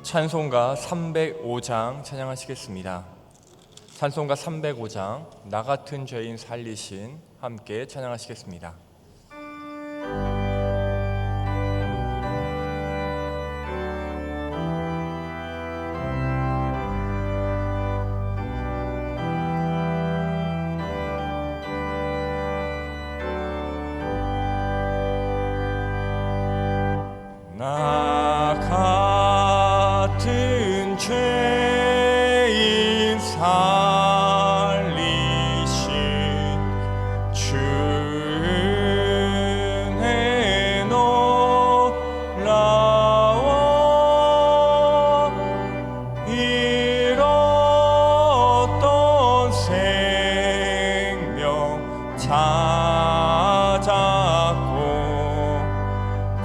찬송가 305장 찬양하시겠습니다. 찬송가 305장 나 같은 죄인 살리신 함께 찬양하시겠습니다. 나 같은 죄인 살리신 주 은혜 놀라워 잃었던 생명 찾았고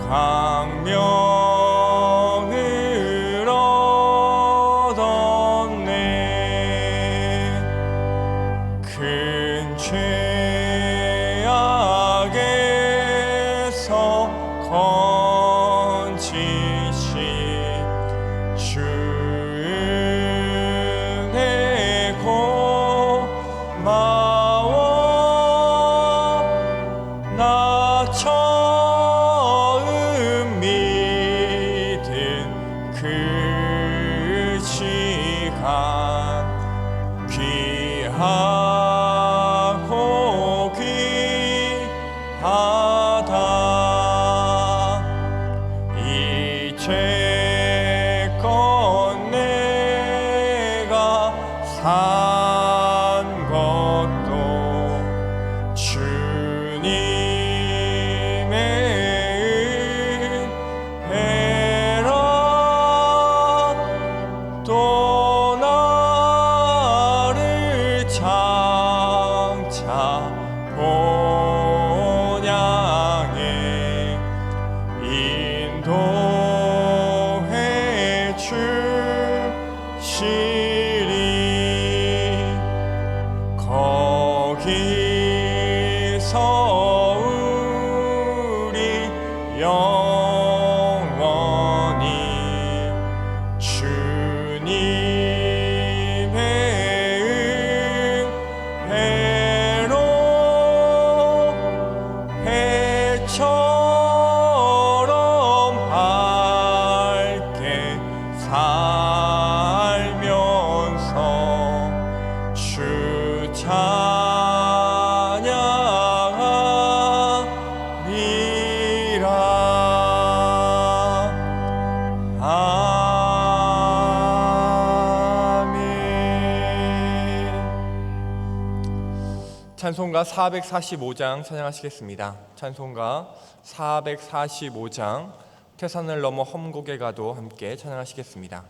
광명을 얻었네. 큰 죄악에서 건지신 주 은혜 고마워. 나 처음 믿은 그 시간 귀하고 귀하다. 이제껏 내가 산 것도 주님의 은혜라. 또 나를 장차 본향에 인도해 주시리. 거기서 우리 영원히 주님의 은혜로 해처럼 밝게 살면서 주 찬양하리라. 아멘. 찬송가 445장 찬양하시겠습니다. 찬송가 445장 태산을 넘어 험곡에 가도 함께 찬양하시겠습니다.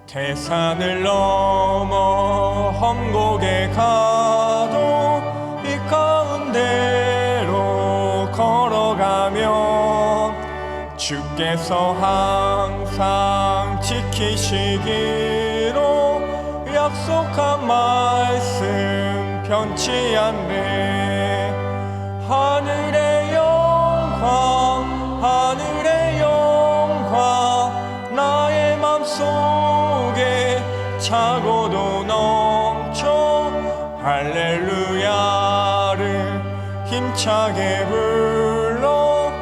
태산을 넘어 험곡에 가도 이 가운데로 걸어가면 주께서 항상 지키시기로 약속한 말씀 변치 않네. 하늘의 영광 하늘의 영광 나의 맘속에 차고도 넘쳐 할렐루야를 힘차게 불러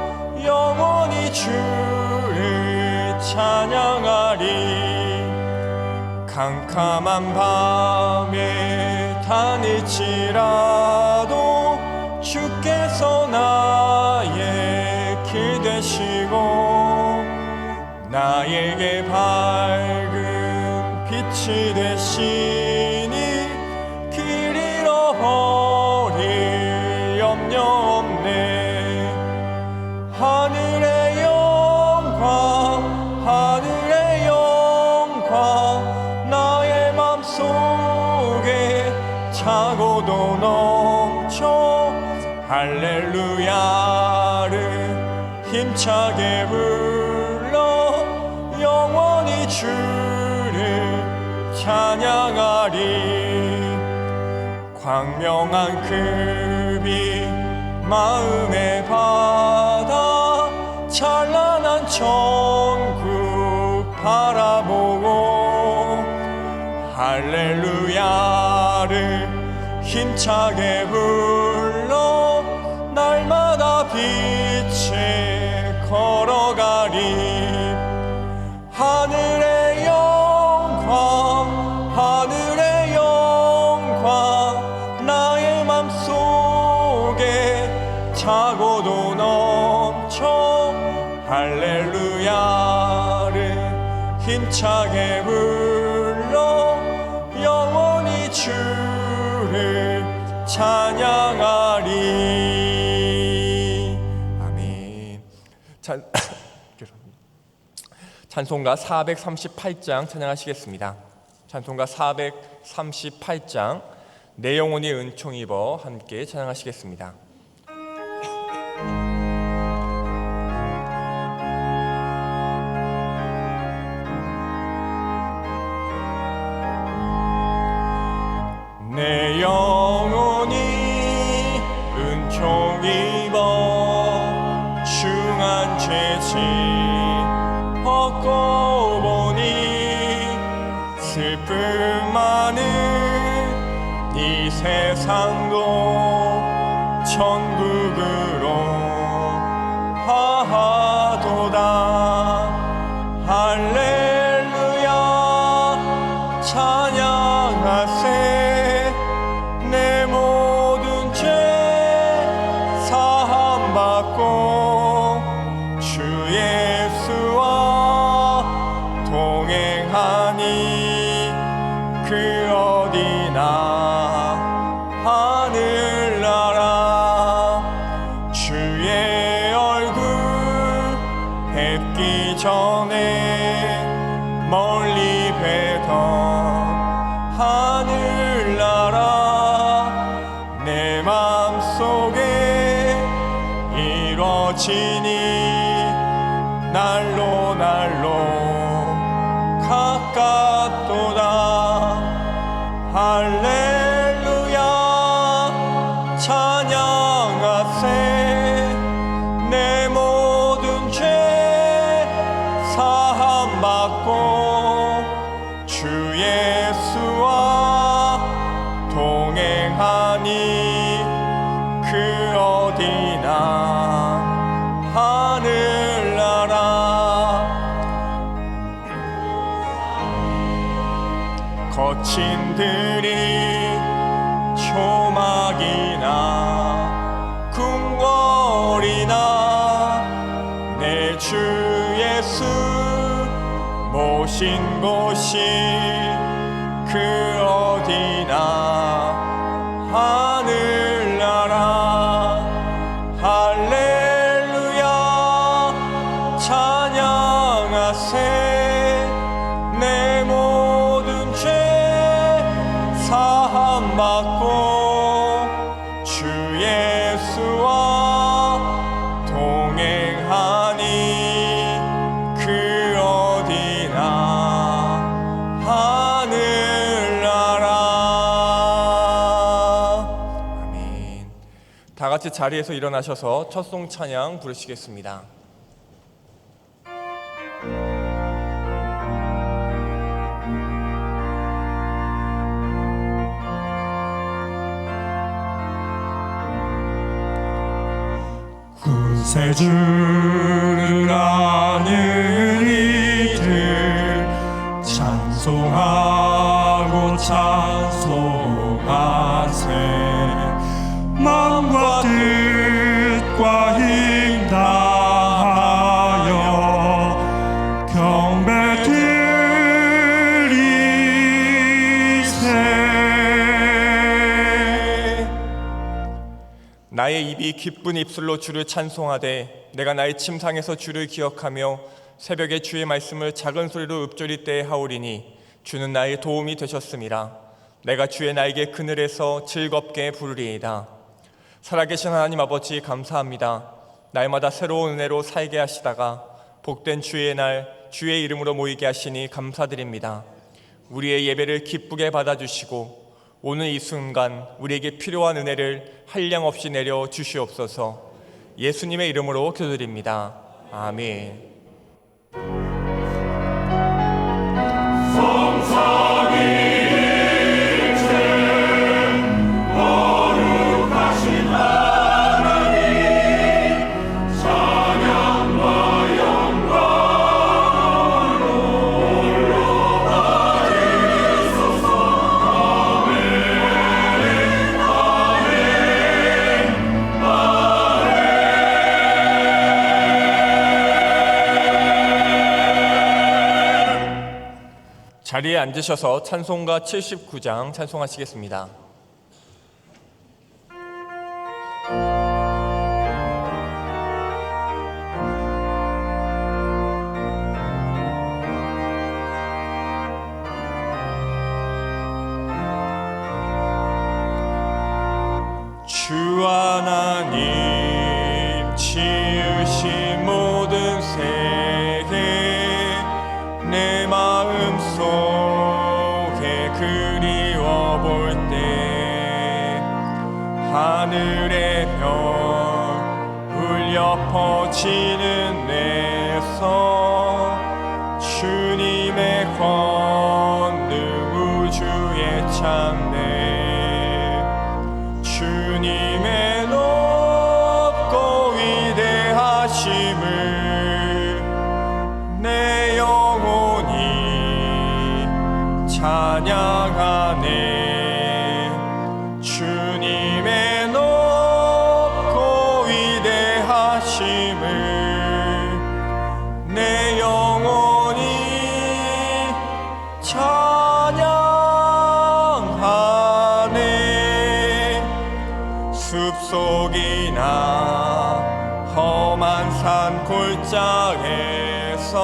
영원히 주를 찬양하리. 캄캄한 밤에 다닐지라도 주께서 나의 길 되시고 나에게 밝은 빛이 되시니 길 잃어버릴 염려 없네. 하늘의 영광 하늘의 영광 나의 맘속에 차고도 넘쳐 할렐루야를 힘차게 불러 영원히 주를 찬양하리. 광명한 그 빛 마음에 받아 찬란한 천국 바라보고 할렐루야를 힘차게 불러 날마다 빛에 걸어가리. 하늘의 영광 하늘의 영광 나의 맘속에 차고도 넘쳐 할렐루야를 힘차게 불러 영원히 주를 찬양하리. 아멘. 찬송가 438장 찬양하시겠습니다. 찬송가 438장 내 영혼이 은총 입어 함께 찬양하시겠습니다. 내 영혼이 은총 입어 중한 죄짐 벗고 보니 슬픔 많은 이 세상도 천국으로 하하도다. 할렐루야 찬양하세. 내 모든 죄 사함받고 주 예수와 동행하니 그 어디나 하늘나라. 주의 얼굴 뵙기 전에 멀리 뵈던 하늘나라 내 맘속에 이루어지니 날로 날로 가깝도다. 할렐루야 찬양하세. 내 모든 죄 사함받고 주 예수와 동행하니 그 어디나 하늘나라. 거친 들이 초막이나 궁궐이나 내 주 예수 모신 곳이 그 어디나 하늘나라. 할렐루야 찬양하세. 내 모든 죄 사함받고 주 예수와 동행하니 그 어디나 하늘나라. 아멘. 다 같이 자리에서 일어나셔서 첫송 찬양 부르시겠습니다. 새 주를 아는 이들 찬송하고 찬송하세. 마음과 뜻과 힘 다하여 경배 드리세. 나의 입이 기쁜 입술로 주를 찬송하되 내가 나의 침상에서 주를 기억하며 새벽에 주의 말씀을 작은 소리로 읊조릴 때에 하오리니 주는 나의 도움이 되셨음이라. 내가 주의 날개 그늘에서 즐겁게 부르리이다. 살아계신 하나님 아버지 감사합니다. 날마다 새로운 은혜로 살게 하시다가 복된 주의 날 주의 이름으로 모이게 하시니 감사드립니다. 우리의 예배를 기쁘게 받아주시고 오늘 이 순간 우리에게 필요한 은혜를 한량없이 내려 주시옵소서. 예수님의 이름으로 기도드립니다. 아멘. 자리에 앉으셔서 찬송가 79장 찬송하시겠습니다. 주 하나님 지으신 모든 세계 내 마음속에 그리워 볼 때 하늘의 별 울려 퍼지는 내성 주님의 권능 우주에 찬네 주님의 높고 위대하심을 내 영혼이 찬양하네 주님의 높고 위대하심을 내 영혼이 찬양하네 숲속이나 험한 산 골짜기에서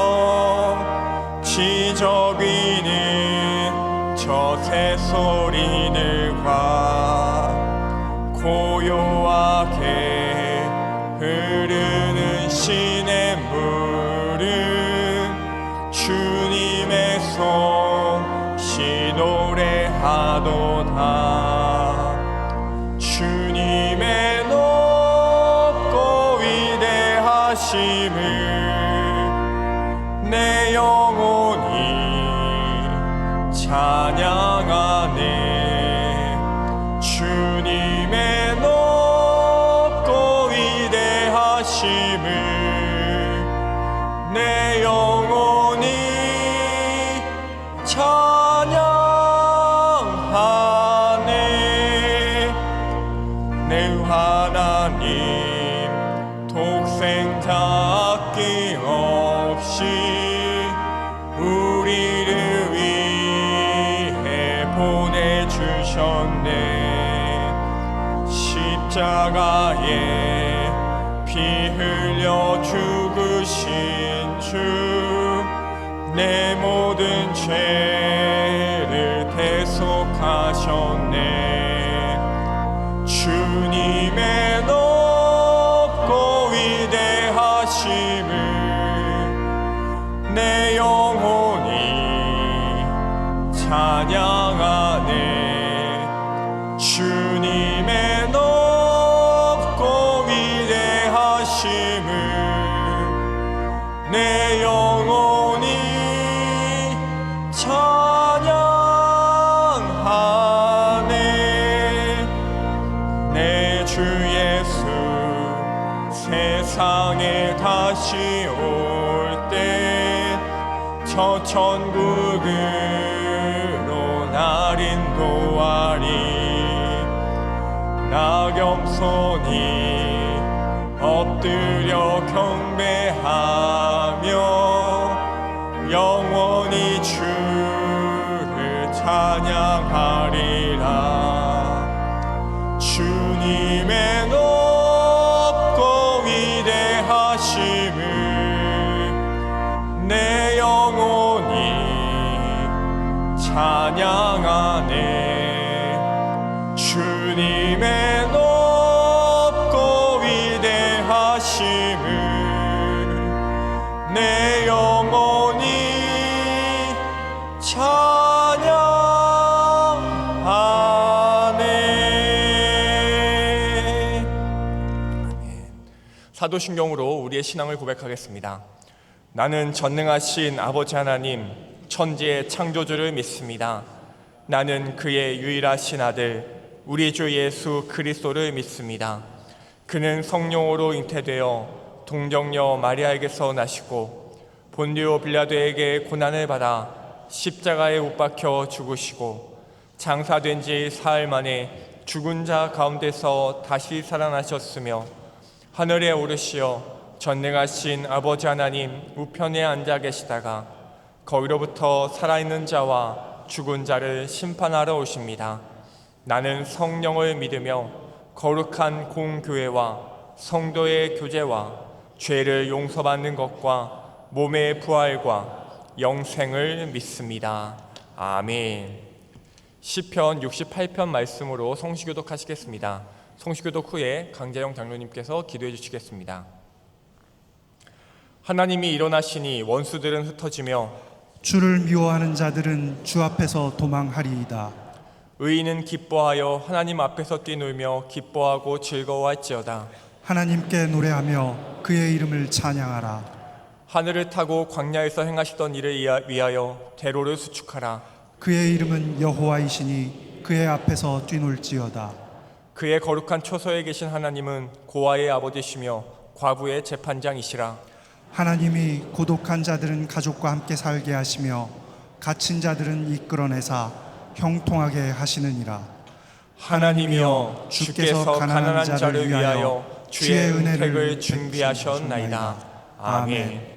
지저귀는 저 새소리들과 고요하게 흐르는 시냇물은 주님의 솜씨 노래하도다 주님의 높고 위대하심을 내 영혼이 찬양하네 주님의 높고 위대하심을 내 영혼이 찬양하네 내 하나님 독생자 아낌없이 우리를 위해 보내주셨네 십자가에 피 흘려 죽으신 주 내 모든 죄를 대속하셨네 주님의 높고 위대하심을 내 영혼이 찬양하네 주님의 높고 위대하심을 내 영혼이 찬양하네 내 주 예수 세상에 다시 올 때 저 천국으로 날 인도하리 나 겸손히 엎드려 경배하며 영원히 주를 찬양하리라 주님의 높고 위대하심을 내 영혼이 찬양하네 주님의 높고 위대하심을 내 영혼이 찬양하네 사도신경으로 우리의 신앙을 고백하겠습니다. 나는 전능하신 아버지 하나님, 천지의 창조주를 믿습니다. 나는 그의 유일하신 아들, 우리 주 예수 그리스도를 믿습니다. 그는 성령으로 잉태되어 동정녀 마리아에게서 나시고 본디오 빌라도에게 고난을 받아 십자가에 못 박혀 죽으시고 장사된 지 사흘 만에 죽은 자 가운데서 다시 살아나셨으며 하늘에 오르시어 전능하신 아버지 하나님 우편에 앉아 계시다가 거기로부터 살아있는 자와 죽은 자를 심판하러 오십니다. 나는 성령을 믿으며 거룩한 공교회와 성도의 교제와 죄를 용서받는 것과 몸의 부활과 영생을 믿습니다. 아멘. 시편 68편 말씀으로 성시교독 하시겠습니다. 성시교독 후에 강재영 장로님께서 기도해 주시겠습니다. 하나님이 일어나시니 원수들은 흩어지며 주를 미워하는 자들은 주 앞에서 도망하리이다. 의인은 기뻐하여 하나님 앞에서 뛰놀며 기뻐하고 즐거워할지어다. 하나님께 노래하며 그의 이름을 찬양하라. 하늘을 타고 광야에서 행하시던 일을 위하여 대로를 수축하라. 그의 이름은 여호와이시니 그의 앞에서 뛰놀지어다. 그의 거룩한 초소에 계신 하나님은 고아의 아버지시며 과부의 재판장이시라. 하나님이 고독한 자들은 가족과 함께 살게 하시며 갇힌 자들은 이끌어내사 형통하게 하시느니라. 하나님이여 주께서 가난한 자를 위하여 주의 은혜를 준비하셨나이다. 아멘.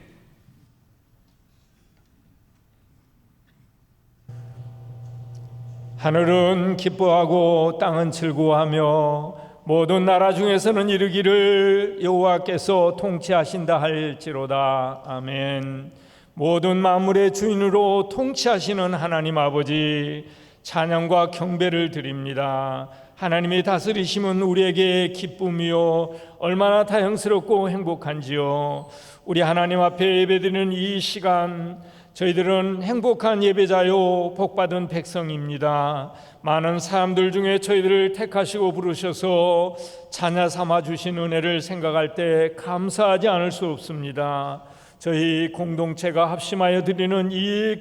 하늘은 기뻐하고 땅은 즐거워하며 모든 나라 중에서는 이르기를 여호와께서 통치하신다 할지로다. 아멘. 모든 만물의 주인으로 통치하시는 하나님 아버지, 찬양과 경배를 드립니다. 하나님이 다스리심은 우리에게 기쁨이요 얼마나 다행스럽고 행복한지요. 우리 하나님 앞에 예배드리는 이 시간, 저희들은 행복한 예배자요 복받은 백성입니다. 많은 사람들 중에 저희들을 택하시고 부르셔서 자녀 삼아 주신 은혜를 생각할 때 감사하지 않을 수 없습니다. 저희 공동체가 합심하여 드리는 이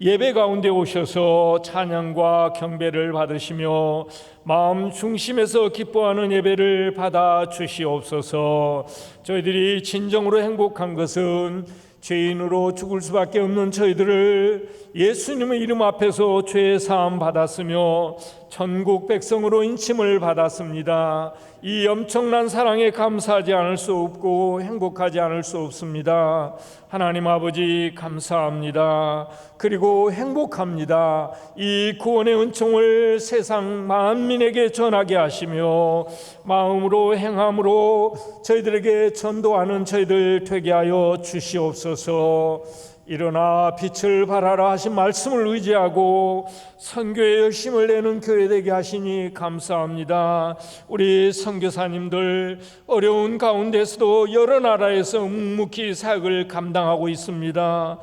예배 가운데 오셔서 찬양과 경배를 받으시며 마음 중심에서 기뻐하는 예배를 받아 주시옵소서. 저희들이 진정으로 행복한 것은 죄인으로 죽을 수밖에 없는 저희들을 예수님의 이름 앞에서 죄 사함 받았으며 천국 백성으로 인침을 받았습니다. 이 엄청난 사랑에 감사하지 않을 수 없고 행복하지 않을 수 없습니다. 하나님 아버지 감사합니다. 그리고 행복합니다. 이 구원의 은총을 세상 만민에게 전하게 하시며 마음으로 행함으로 저희들에게 전도하는 저희들 되게 하여 주시옵소서. 일어나 빛을 발하라 하신 말씀을 의지하고 선교에 열심을 내는 교회 되게 하시니 감사합니다. 우리 선교사님들 어려운 가운데서도 여러 나라에서 묵묵히 사역을 감당하고 있습니다.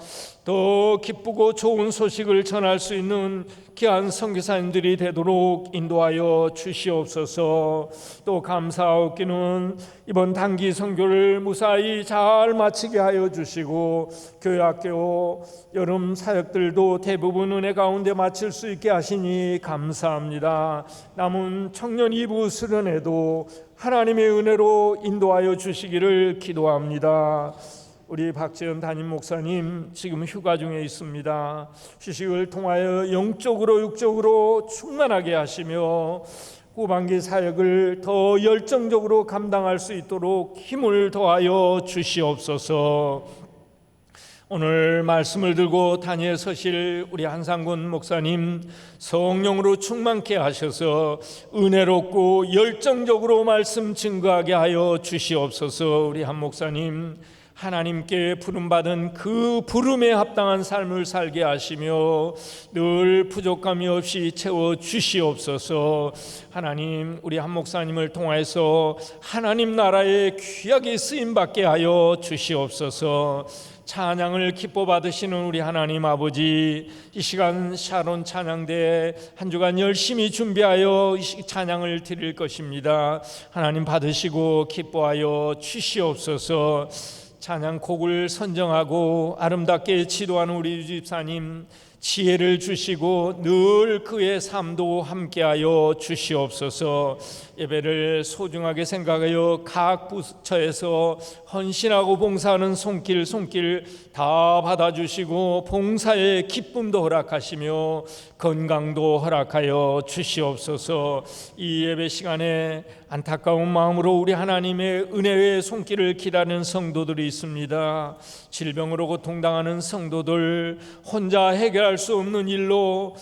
더 기쁘고 좋은 소식을 전할 수 있는 귀한 선교사님들이 되도록 인도하여 주시옵소서. 또 감사하옵기는 이번 단기 선교를 무사히 잘 마치게 하여 주시고 교회학교 여름 사역들도 대부분 은혜 가운데 마칠 수 있게 하시니 감사합니다. 남은 청년 2부 수련회도 하나님의 은혜로 인도하여 주시기를 기도합니다. 우리 박재현 담임 목사님 지금 휴가 중에 있습니다. 휴식을 통하여 영적으로 육적으로 충만하게 하시며 후반기 사역을 더 열정적으로 감당할 수 있도록 힘을 더하여 주시옵소서. 오늘 말씀을 들고 단위에 서실 우리 한상군 목사님 성령으로 충만케 하셔서 은혜롭고 열정적으로 말씀 증거하게 하여 주시옵소서. 우리 한 목사님 하나님께 부름받은 그 부름에 합당한 삶을 살게 하시며 늘 부족함이 없이 채워 주시옵소서. 하나님, 우리 한 목사님을 통하여서 하나님 나라에 귀하게 쓰임받게 하여 주시옵소서. 찬양을 기뻐 받으시는 우리 하나님 아버지, 이 시간 샤론 찬양대 한 주간 열심히 준비하여 이 찬양을 드릴 것입니다. 하나님 받으시고 기뻐하여 주시옵소서. 찬양곡을 선정하고 아름답게 지도하는 우리 집사님, 지혜를 주시고 늘 그의 삶도 함께하여 주시옵소서. 예배를 소중하게 생각하여 각 부처에서 헌신하고 봉사하는 손길 다 받아주시고 봉사의 기쁨도 허락하시며 건강도 허락하여 주시옵소서. 이 예배 시간에 안타까운 마음으로 우리 하나님의 은혜의 손길을 기다리는 성도들이 있습니다. 질병으로 고통당하는 성도들, 혼자 해결할 수 없는 일로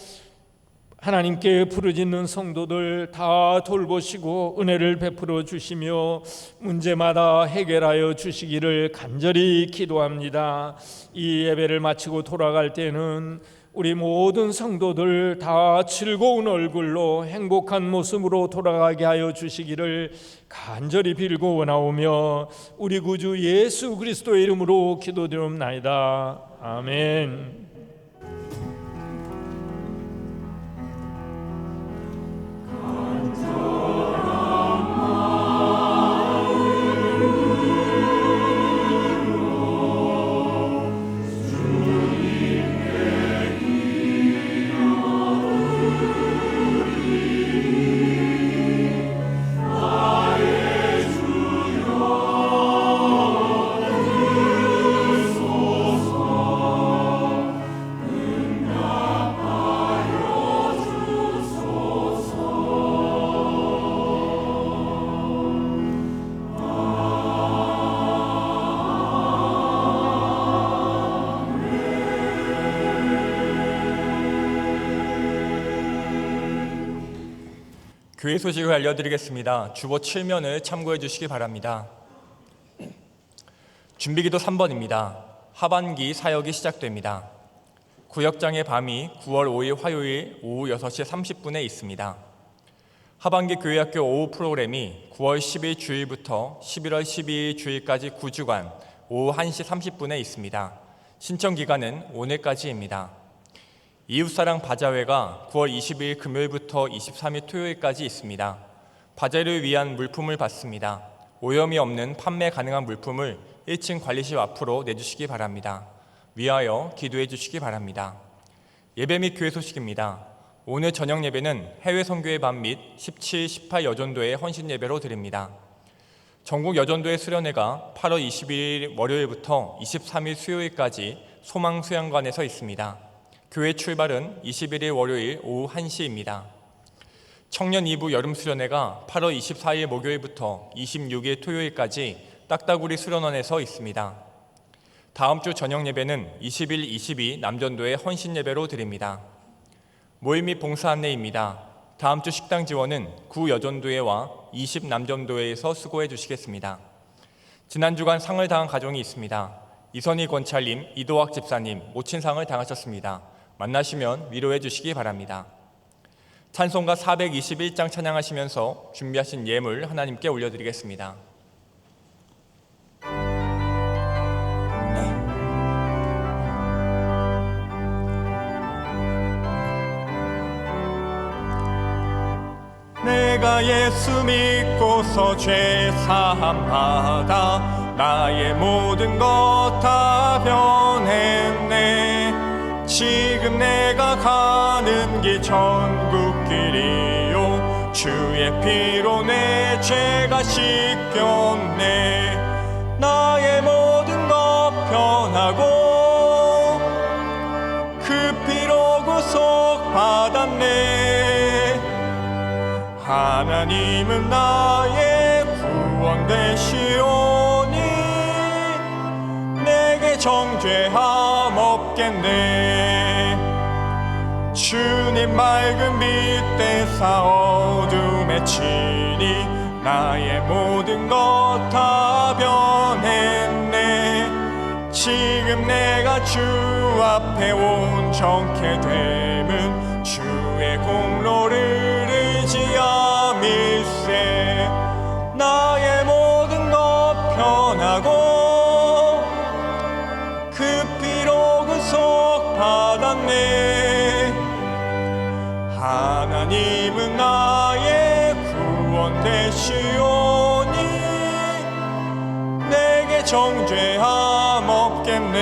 하나님께 부르짖는 성도들 다 돌보시고 은혜를 베풀어 주시며 문제마다 해결하여 주시기를 간절히 기도합니다. 이 예배를 마치고 돌아갈 때는 우리 모든 성도들 다 즐거운 얼굴로 행복한 모습으로 돌아가게 하여 주시기를 간절히 빌고 원하오며 우리 구주 예수 그리스도의 이름으로 기도드리옵나이다. 아멘. 교회 소식을 알려드리겠습니다. 주보 7면을 참고해 주시기 바랍니다. 준비기도 3번입니다. 하반기 사역이 시작됩니다. 구역장의 밤이 9월 5일 화요일 오후 6시 30분에 있습니다. 하반기 교회학교 오후 프로그램이 9월 10일 주일부터 11월 12일 주일까지 9주간 오후 1시 30분에 있습니다. 신청 기간은 오늘까지입니다. 이웃사랑 바자회가 9월 20일 금요일부터 23일 토요일까지 있습니다. 바자회를 위한 물품을 받습니다. 오염이 없는 판매 가능한 물품을 1층 관리실 앞으로 내주시기 바랍니다. 위하여 기도해 주시기 바랍니다. 예배 및 교회 소식입니다. 오늘 저녁 예배는 해외 선교의 밤 및 17, 18 여전도의 헌신 예배로 드립니다. 전국 여전도의 수련회가 8월 22일 월요일부터 23일 수요일까지 소망 수양관에서 있습니다. 교회 출발은 21일 월요일 오후 1시입니다. 청년 2부 여름 수련회가 8월 24일 목요일부터 26일 토요일까지 딱따구리 수련원에서 있습니다. 다음 주 저녁 예배는 20일, 22 남전도의 헌신 예배로 드립니다. 모임 및 봉사 안내입니다. 다음 주 식당 지원은 9 여전도회와 20 남전도회에서 수고해 주시겠습니다. 지난 주간 상을 당한 가정이 있습니다. 이선희 권찰님, 이도학 집사님 모친상을 당하셨습니다. 만나시면 위로해 주시기 바랍니다. 찬송가 421장 찬양하시면서 준비하신 예물 하나님께 올려드리겠습니다. 내가 예수 믿고서 죄 사함받아 나의 모든 것 다 변했네. 지금 내가 가는 길 천국길이요 주의 피로 내 죄가 씻겼네. 나의 모든 것 변하고 그 피로 구속받았네. 하나님은 나의 구원 되시오니 내게 정죄함 없겠네. 주님 맑은 빛 대사 어둠에 치니 나의 모든 것 다 변했네. 지금 내가 주 앞에 온전케 됨은 주의 공로를 의지함 일세. 나의 모든 것 편하고 그 피로 구속받았네. 하나님은 나의 구원 되시오니 내게 정죄함 없겠네.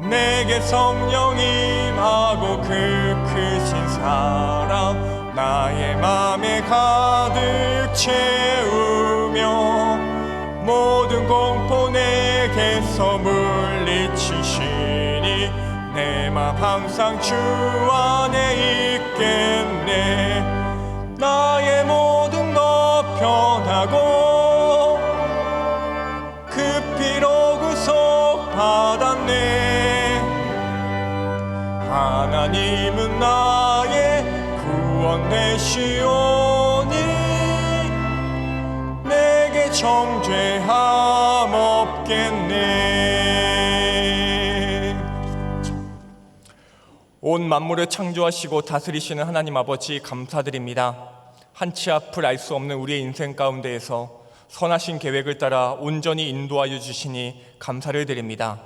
내게 성령 임하고 그 크신 사랑 나의 맘에 가득 채우며 모든 공포 내게서 물리치시니 내 맘 항상 주 안에 있겠네. 나의 모든 것 편하고 그 피로 구속받았네. 하나님은 나의 구원 되시오니 내게 정죄함 없겠네. 온 만물을 창조하시고 다스리시는 하나님 아버지 감사드립니다. 한치 앞을 알 수 없는 우리의 인생 가운데에서 선하신 계획을 따라 온전히 인도하여 주시니 감사를 드립니다.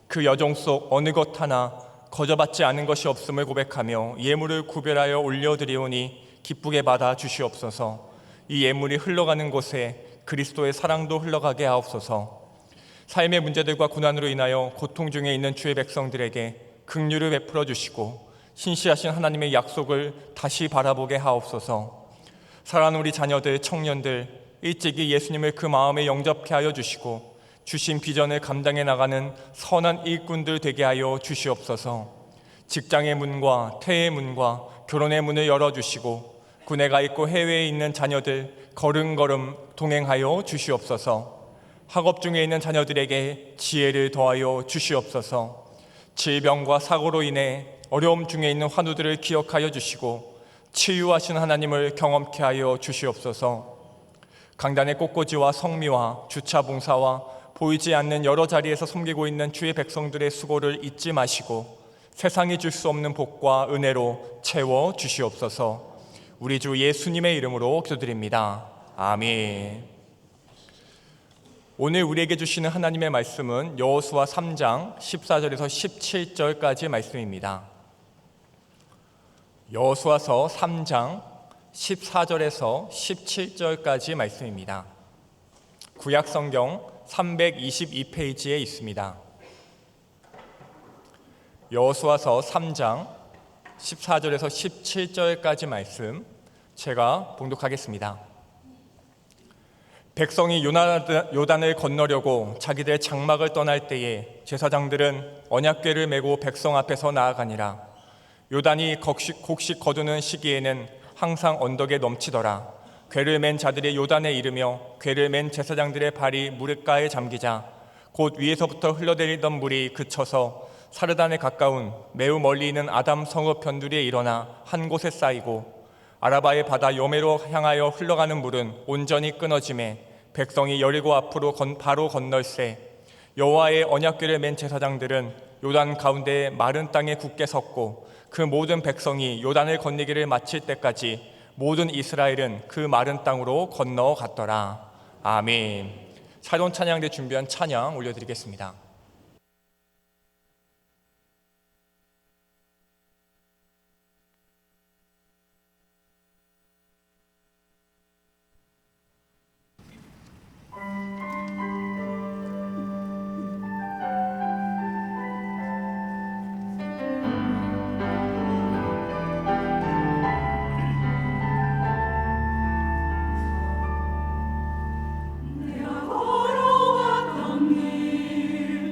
그 여정 속 어느 것 하나 거저받지 않은 것이 없음을 고백하며 예물을 구별하여 올려드리오니 기쁘게 받아 주시옵소서. 이 예물이 흘러가는 곳에 그리스도의 사랑도 흘러가게 하옵소서. 삶의 문제들과 고난으로 인하여 고통 중에 있는 주의 백성들에게 긍휼을 베풀어 주시고 신실하신 하나님의 약속을 다시 바라보게 하옵소서. 사랑하는 우리 자녀들, 청년들 일찍이 예수님을 그 마음에 영접케 하여 주시고 주신 비전을 감당해 나가는 선한 일꾼들 되게 하여 주시옵소서. 직장의 문과 태의 문과 결혼의 문을 열어주시고 군에 가 있고 해외에 있는 자녀들 걸음걸음 동행하여 주시옵소서. 학업 중에 있는 자녀들에게 지혜를 더하여 주시옵소서. 질병과 사고로 인해 어려움 중에 있는 환우들을 기억하여 주시고 치유하신 하나님을 경험케 하여 주시옵소서. 강단의 꽃꽂이와 성미와 주차 봉사와 보이지 않는 여러 자리에서 섬기고 있는 주의 백성들의 수고를 잊지 마시고 세상이 줄 수 없는 복과 은혜로 채워 주시옵소서. 우리 주 예수님의 이름으로 기도드립니다. 아멘. 오늘 우리에게 주시는 하나님의 말씀은 여호수아 3장 14절에서 17절까지 말씀입니다. 여호수아서 3장 14절에서 17절까지 말씀입니다. 구약성경 322페이지에 있습니다. 여호수아서 3장 14절에서 17절까지 말씀 제가 봉독하겠습니다. 백성이 요단을 건너려고 자기들의 장막을 떠날 때에 제사장들은 언약궤를 메고 백성 앞에서 나아가니라. 요단이 곡식 거두는 시기에는 항상 언덕에 넘치더라. 궤를 맨 자들이 요단에 이르며 궤를 맨 제사장들의 발이 무릇가에 잠기자 곧 위에서부터 흘러내리던 물이 그쳐서 사르단에 가까운 매우 멀리 있는 아담 성읍 변두리에 일어나 한 곳에 쌓이고 아라바의 바다 요메로 향하여 흘러가는 물은 온전히 끊어지매 백성이 여리고 앞으로 바로 건널세. 여호와의 언약궤를 맨 제사장들은 요단 가운데 마른 땅에 굳게 섰고 그 모든 백성이 요단을 건너기를 마칠 때까지 모든 이스라엘은 그 마른 땅으로 건너갔더라. 아멘. 사론 찬양대 준비한 찬양 올려드리겠습니다. 내가 걸어왔던 길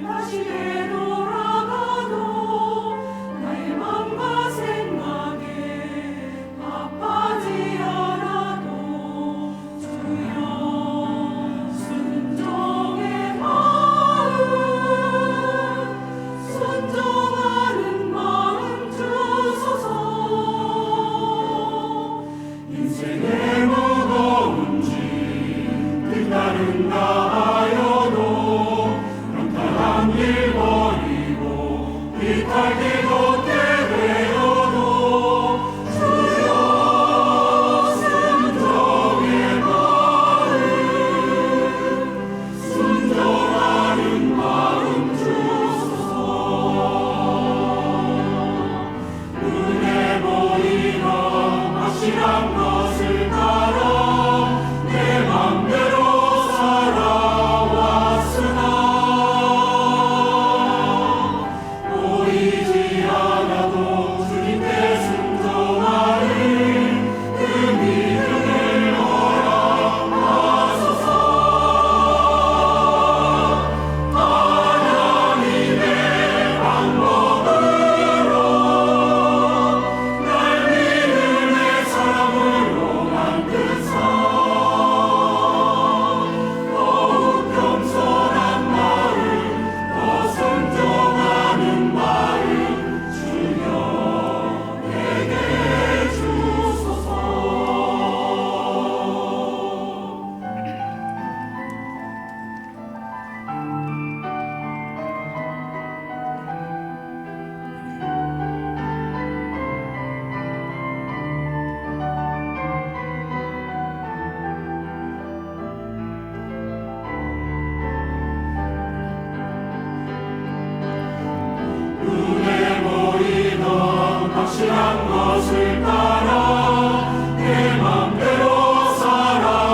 확실한 것을 따라 내 맘대로 살아왔으나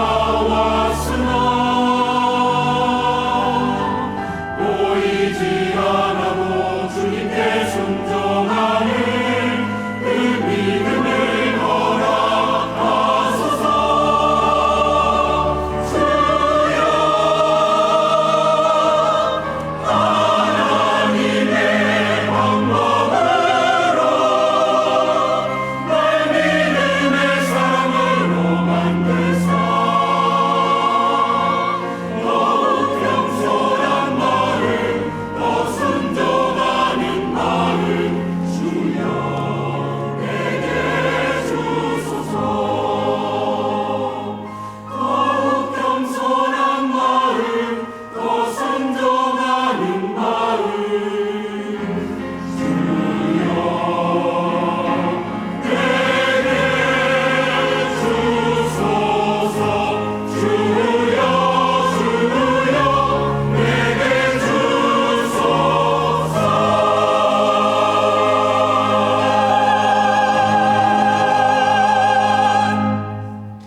보이지 않아도 주님께 순종하는 그 믿음을 허락하소서. 주여 하나님의 방법으로 날 믿음의 사랑으로 만드사 더욱 겸손한 마음 더 순종하는 마음 주여 내게 주소서. 더욱 겸손한 마음 더 순종하는 마음 주여 내게 주소서. 주여 주여 내게 주소서.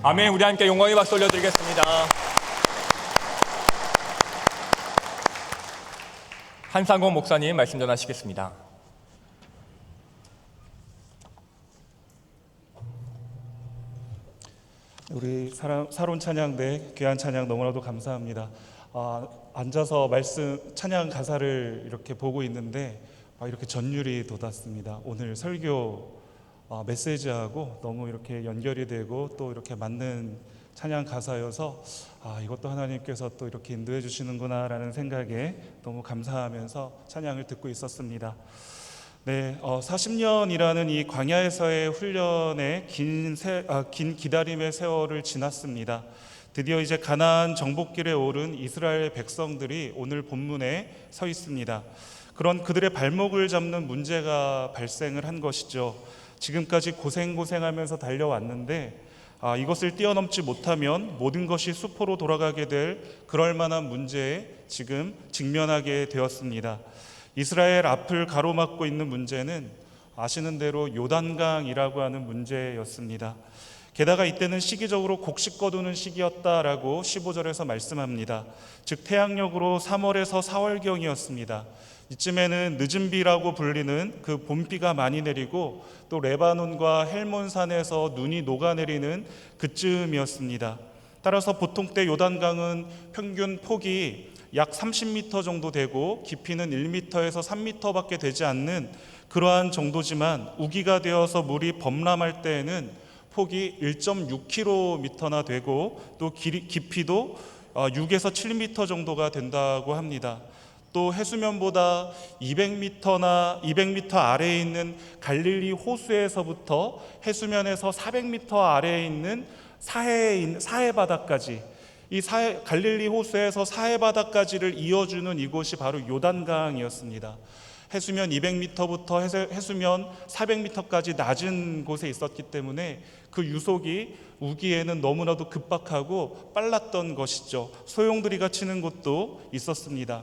아멘. 우리 함께 영광의 박수 올려드리겠습니다. 한상공 목사님 말씀 전하시겠습니다. 우리 사론 찬양대 귀한 찬양 너무나도 감사합니다. 앉아서 말씀 찬양 가사를 이렇게 보고 있는데 이렇게 전율이 돋았습니다. 오늘 설교 메시지하고 너무 이렇게 연결이 되고 또 이렇게 맞는 찬양 가사여서 이것도 하나님께서 또 이렇게 인도해 주시는구나 라는 생각에 너무 감사하면서 찬양을 듣고 있었습니다. 네, 40년이라는 이 광야에서의 훈련의 긴 기다림의 세월을 지났습니다. 드디어 이제 가나안 정복길에 오른 이스라엘 백성들이 오늘 본문에 서 있습니다. 그런 그들의 발목을 잡는 문제가 발생을 한 것이죠. 지금까지 고생하면서 달려왔는데 이것을 뛰어넘지 못하면 모든 것이 수포로 돌아가게 될 그럴 만한 문제에 지금 직면하게 되었습니다. 이스라엘 앞을 가로막고 있는 문제는 아시는 대로 요단강이라고 하는 문제였습니다. 게다가 이때는 시기적으로 곡식 거두는 시기였다라고 15절에서 말씀합니다. 즉 태양력으로 3월에서 4월경이었습니다. 이쯤에는 늦은 비라고 불리는 그 봄비가 많이 내리고 또 레바논과 헬몬산에서 눈이 녹아내리는 그쯤이었습니다. 따라서 보통 때 요단강은 평균 폭이 약 30m 정도 되고 깊이는 1m에서 3m밖에 되지 않는 그러한 정도지만 우기가 되어서 물이 범람할 때에는 폭이 1.6km나 되고 또 깊이도 6에서 7m 정도가 된다고 합니다. 또 해수면보다 200m 아래에 있는 갈릴리 호수에서부터 해수면에서 400m 아래에 있는 사해 바다까지 이 갈릴리 호수에서 사해 바다까지를 이어주는 이곳이 바로 요단강이었습니다. 해수면 200m부터 해수면 400m까지 낮은 곳에 있었기 때문에 그 유속이 우기에는 너무나도 급박하고 빨랐던 것이죠. 소용돌이가 치는 곳도 있었습니다.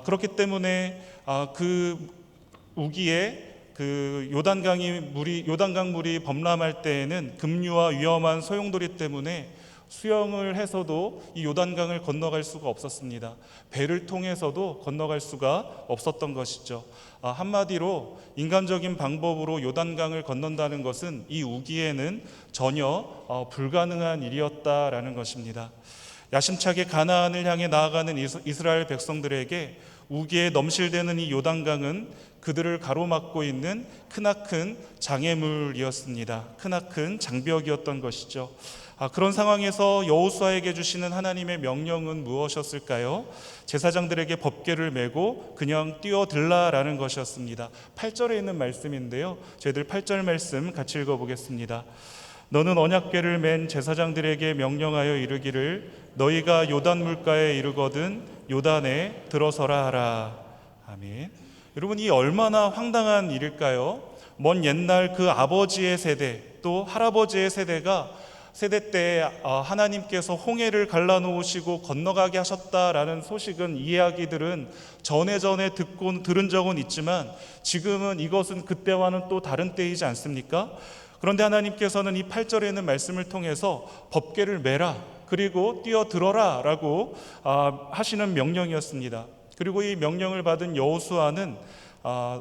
그렇기 때문에 그 우기에 그 요단강 물이 범람할 때에는 급류와 위험한 소용돌이 때문에 수영을 해서도 이 요단강을 건너갈 수가 없었습니다. 배를 통해서도 건너갈 수가 없었던 것이죠. 한마디로 인간적인 방법으로 요단강을 건넌다는 것은 이 우기에는 전혀 불가능한 일이었다라는 것입니다. 야심차게 가나안을 향해 나아가는 이스라엘 백성들에게 우기에 넘실대는 이 요단강은 그들을 가로막고 있는 크나큰 장애물이었습니다. 크나큰 장벽이었던 것이죠. 그런 상황에서 여호수아에게 주시는 하나님의 명령은 무엇이었을까요? 제사장들에게 법궤를 메고 그냥 뛰어들라라는 것이었습니다. 8절에 있는 말씀인데요. 저희들 8절 말씀 같이 읽어보겠습니다. 너는 언약궤를 맨 제사장들에게 명령하여 이르기를 너희가 요단 물가에 이르거든 요단에 들어서라 하라. 아멘. 여러분, 이 얼마나 황당한 일일까요? 먼 옛날 그 아버지의 세대 또 할아버지의 세대가 세대 때 하나님께서 홍해를 갈라놓으시고 건너가게 하셨다라는 소식은, 이야기들은 전에 들은 적은 있지만 지금은 이것은 그때와는 또 다른 때이지 않습니까? 그런데 하나님께서는 이 8절에 있는 말씀을 통해서 법궤를 메라, 그리고 뛰어들어라 라고 하시는 명령이었습니다. 그리고 이 명령을 받은 여호수아는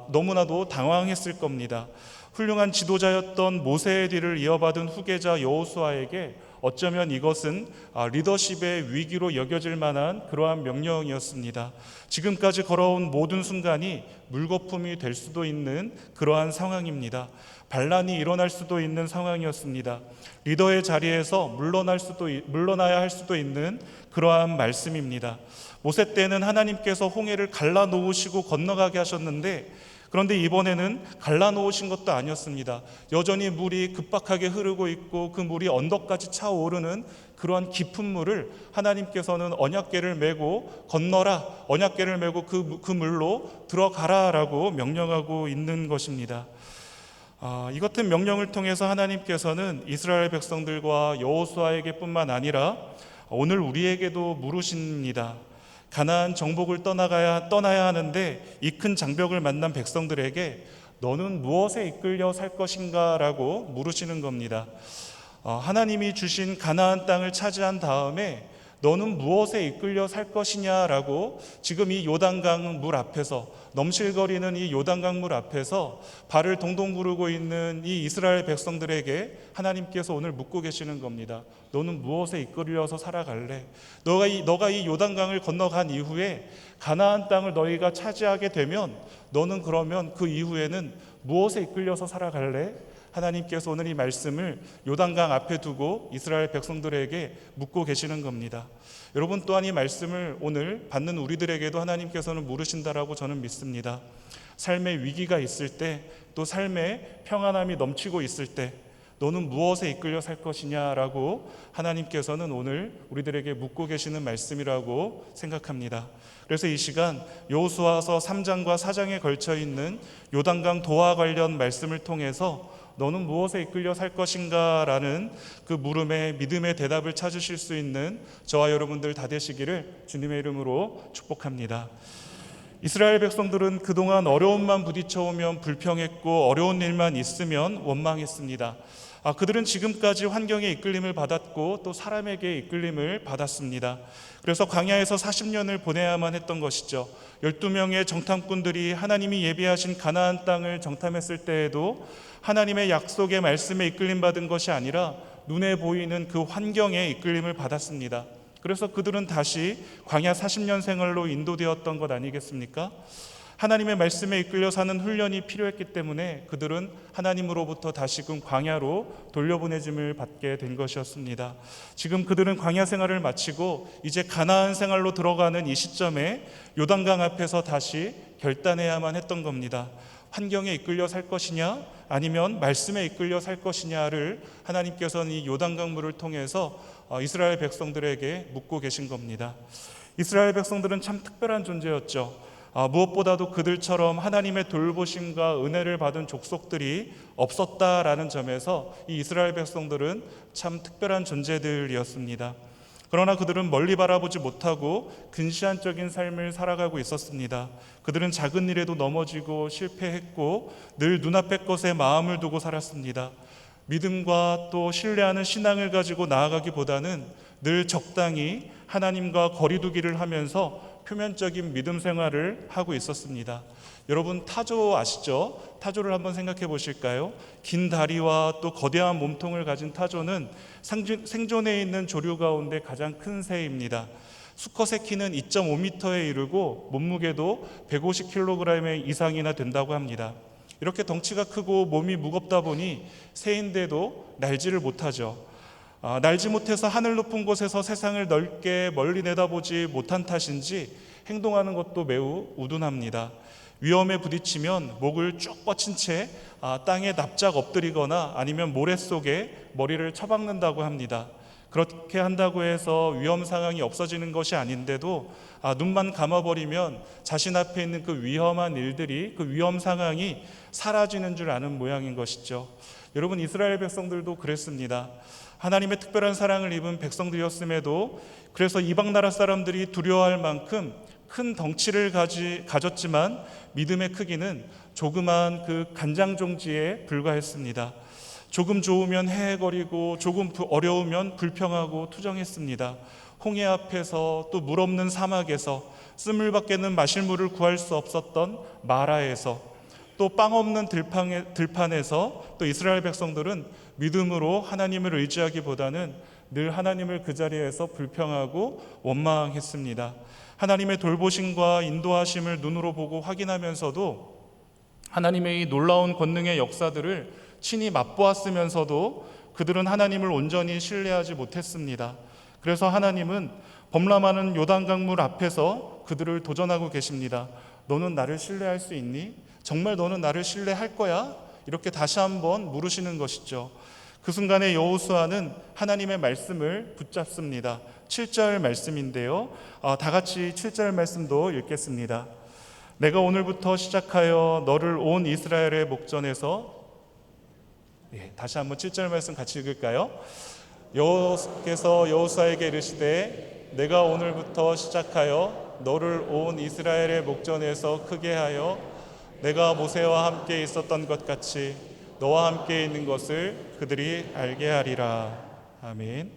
너무나도 당황했을 겁니다. 훌륭한 지도자였던 모세의 뒤를 이어받은 후계자 여호수아에게 어쩌면 이것은 리더십의 위기로 여겨질 만한 그러한 명령이었습니다. 지금까지 걸어온 모든 순간이 물거품이 될 수도 있는 그러한 상황입니다. 반란이 일어날 수도 있는 상황이었습니다. 리더의 자리에서 물러나야 할 수도 있는 그러한 말씀입니다. 모세 때는 하나님께서 홍해를 갈라놓으시고 건너가게 하셨는데, 그런데 이번에는 갈라놓으신 것도 아니었습니다. 여전히 물이 급박하게 흐르고 있고 그 물이 언덕까지 차오르는 그러한 깊은 물을 하나님께서는 언약궤를 메고 건너라, 언약궤를 메고 그 물로 들어가라라고 명령하고 있는 것입니다. 이 같은 명령을 통해서 하나님께서는 이스라엘 백성들과 여호수아에게 뿐만 아니라 오늘 우리에게도 물으십니다. 가나안 정복을 떠나야 하는데 이 큰 장벽을 만난 백성들에게 너는 무엇에 이끌려 살 것인가 라고 물으시는 겁니다. 하나님이 주신 가나안 땅을 차지한 다음에 너는 무엇에 이끌려 살 것이냐라고 지금 이 요단강 물 앞에서, 넘실거리는 이 요단강 물 앞에서 발을 동동 구르고 있는 이 이스라엘 백성들에게 하나님께서 오늘 묻고 계시는 겁니다. 너는 무엇에 이끌려서 살아갈래? 너가 이 요단강을 건너간 이후에 가나안 땅을 너희가 차지하게 되면 너는 그러면 그 이후에는 무엇에 이끌려서 살아갈래? 하나님께서 오늘 이 말씀을 요단강 앞에 두고 이스라엘 백성들에게 묻고 계시는 겁니다. 여러분 또한 이 말씀을 오늘 받는 우리들에게도 하나님께서는 물으신다라고 저는 믿습니다. 삶의 위기가 있을 때, 또 삶의 평안함이 넘치고 있을 때 너는 무엇에 이끌려 살 것이냐라고 하나님께서는 오늘 우리들에게 묻고 계시는 말씀이라고 생각합니다. 그래서 이 시간 여호수아서 3장과 4장에 걸쳐 있는 요단강 도와 관련 말씀을 통해서 너는 무엇에 이끌려 살 것인가 라는 그 물음에 믿음의 대답을 찾으실 수 있는 저와 여러분들 다 되시기를 주님의 이름으로 축복합니다. 이스라엘 백성들은 그동안 어려움만 부딪혀오면 불평했고 어려운 일만 있으면 원망했습니다. 그들은 지금까지 환경의 이끌림을 받았고 또 사람에게 이끌림을 받았습니다. 그래서 광야에서 40년을 보내야만 했던 것이죠. 12명의 정탐꾼들이 하나님이 예비하신 가나안 땅을 정탐했을 때에도 하나님의 약속의 말씀에 이끌림 받은 것이 아니라 눈에 보이는 그 환경에 이끌림을 받았습니다. 그래서 그들은 다시 광야 40년 생활로 인도되었던 것 아니겠습니까? 하나님의 말씀에 이끌려 사는 훈련이 필요했기 때문에 그들은 하나님으로부터 다시금 광야로 돌려보내짐을 받게 된 것이었습니다. 지금 그들은 광야 생활을 마치고 이제 가나안 생활로 들어가는 이 시점에 요단강 앞에서 다시 결단해야만 했던 겁니다. 환경에 이끌려 살 것이냐 아니면 말씀에 이끌려 살 것이냐를 하나님께서는 이 요단강 물을 통해서 이스라엘 백성들에게 묻고 계신 겁니다. 이스라엘 백성들은 참 특별한 존재였죠. 무엇보다도 그들처럼 하나님의 돌보심과 은혜를 받은 족속들이 없었다라는 점에서 이 이스라엘 백성들은 참 특별한 존재들이었습니다. 그러나 그들은 멀리 바라보지 못하고 근시안적인 삶을 살아가고 있었습니다. 그들은 작은 일에도 넘어지고 실패했고 늘 눈앞의 것에 마음을 두고 살았습니다. 믿음과 또 신뢰하는 신앙을 가지고 나아가기보다는 늘 적당히 하나님과 거리두기를 하면서 표면적인 믿음 생활을 하고 있었습니다. 여러분 타조 아시죠? 타조를 한번 생각해 보실까요? 긴 다리와 또 거대한 몸통을 가진 타조는 생존해 있는 조류 가운데 가장 큰 새입니다. 수컷의 키는 2.5m에 이르고 몸무게도 150kg 이상이나 된다고 합니다. 이렇게 덩치가 크고 몸이 무겁다 보니 새인데도 날지를 못하죠. 날지 못해서 하늘 높은 곳에서 세상을 넓게 멀리 내다보지 못한 탓인지 행동하는 것도 매우 우둔합니다. 위험에 부딪히면 목을 쭉 뻗친 채 땅에 납작 엎드리거나 아니면 모래 속에 머리를 처박는다고 합니다. 그렇게 한다고 해서 위험 상황이 없어지는 것이 아닌데도 눈만 감아버리면 자신 앞에 있는 그 위험한 일들이, 그 위험 상황이 사라지는 줄 아는 모양인 것이죠. 여러분 이스라엘 백성들도 그랬습니다. 하나님의 특별한 사랑을 입은 백성들이었음에도 그래서 이방 나라 사람들이 두려워할 만큼 큰 덩치를 가졌지만 믿음의 크기는 조그만 그 간장종지에 불과했습니다. 조금 좋으면 헤헤거리고 조금 어려우면 불평하고 투정했습니다. 홍해 앞에서 또 물 없는 사막에서 쓴물밖에는 마실 물을 구할 수 없었던 마라에서 또 빵 없는 들판에서 또 이스라엘 백성들은 믿음으로 하나님을 의지하기보다는 늘 하나님을 그 자리에서 불평하고 원망했습니다. 하나님의 돌보심과 인도하심을 눈으로 보고 확인하면서도 하나님의 이 놀라운 권능의 역사들을 친히 맛보았으면서도 그들은 하나님을 온전히 신뢰하지 못했습니다. 그래서 하나님은 범람하는 요단강물 앞에서 그들을 도전하고 계십니다. 너는 나를 신뢰할 수 있니? 정말 너는 나를 신뢰할 거야? 이렇게 다시 한번 물으시는 것이죠. 그 순간에 여호수아는 하나님의 말씀을 붙잡습니다. 7절 말씀인데요. 다 같이 7절 말씀도 읽겠습니다. 내가 오늘부터 시작하여 너를 온 이스라엘의 목전에서 다시 한번 7절 말씀 같이 읽을까요? 여호와께서 여호수아에게 이르시되 내가 오늘부터 시작하여 너를 온 이스라엘의 목전에서 크게 하여 내가 모세와 함께 있었던 것 같이 너와 함께 있는 것을 그들이 알게 하리라. 아멘.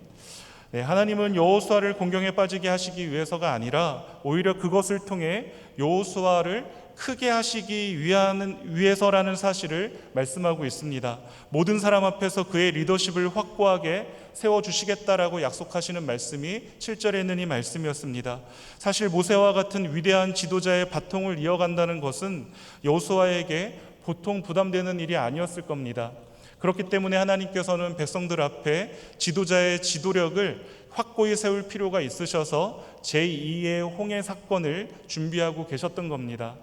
하나님은 여호수아를 공경에 빠지게 하시기 위해서가 아니라 오히려 그것을 통해 여호수아를 크게 하시기 위해서라는 사실을 말씀하고 있습니다. 모든 사람 앞에서 그의 리더십을 확고하게 세워주시겠다라고 약속하시는 말씀이 7절에 있는 이 말씀이었습니다. 사실 모세와 같은 위대한 지도자의 바통을 이어간다는 것은 여호수아에게 보통 부담되는 일이 아니었을 겁니다. 그렇기 때문에 하나님께서는 백성들 앞에 지도자의 지도력을 확고히 세울 필요가 있으셔서 제2의 홍해 사건을 준비하고 계셨던 겁니다.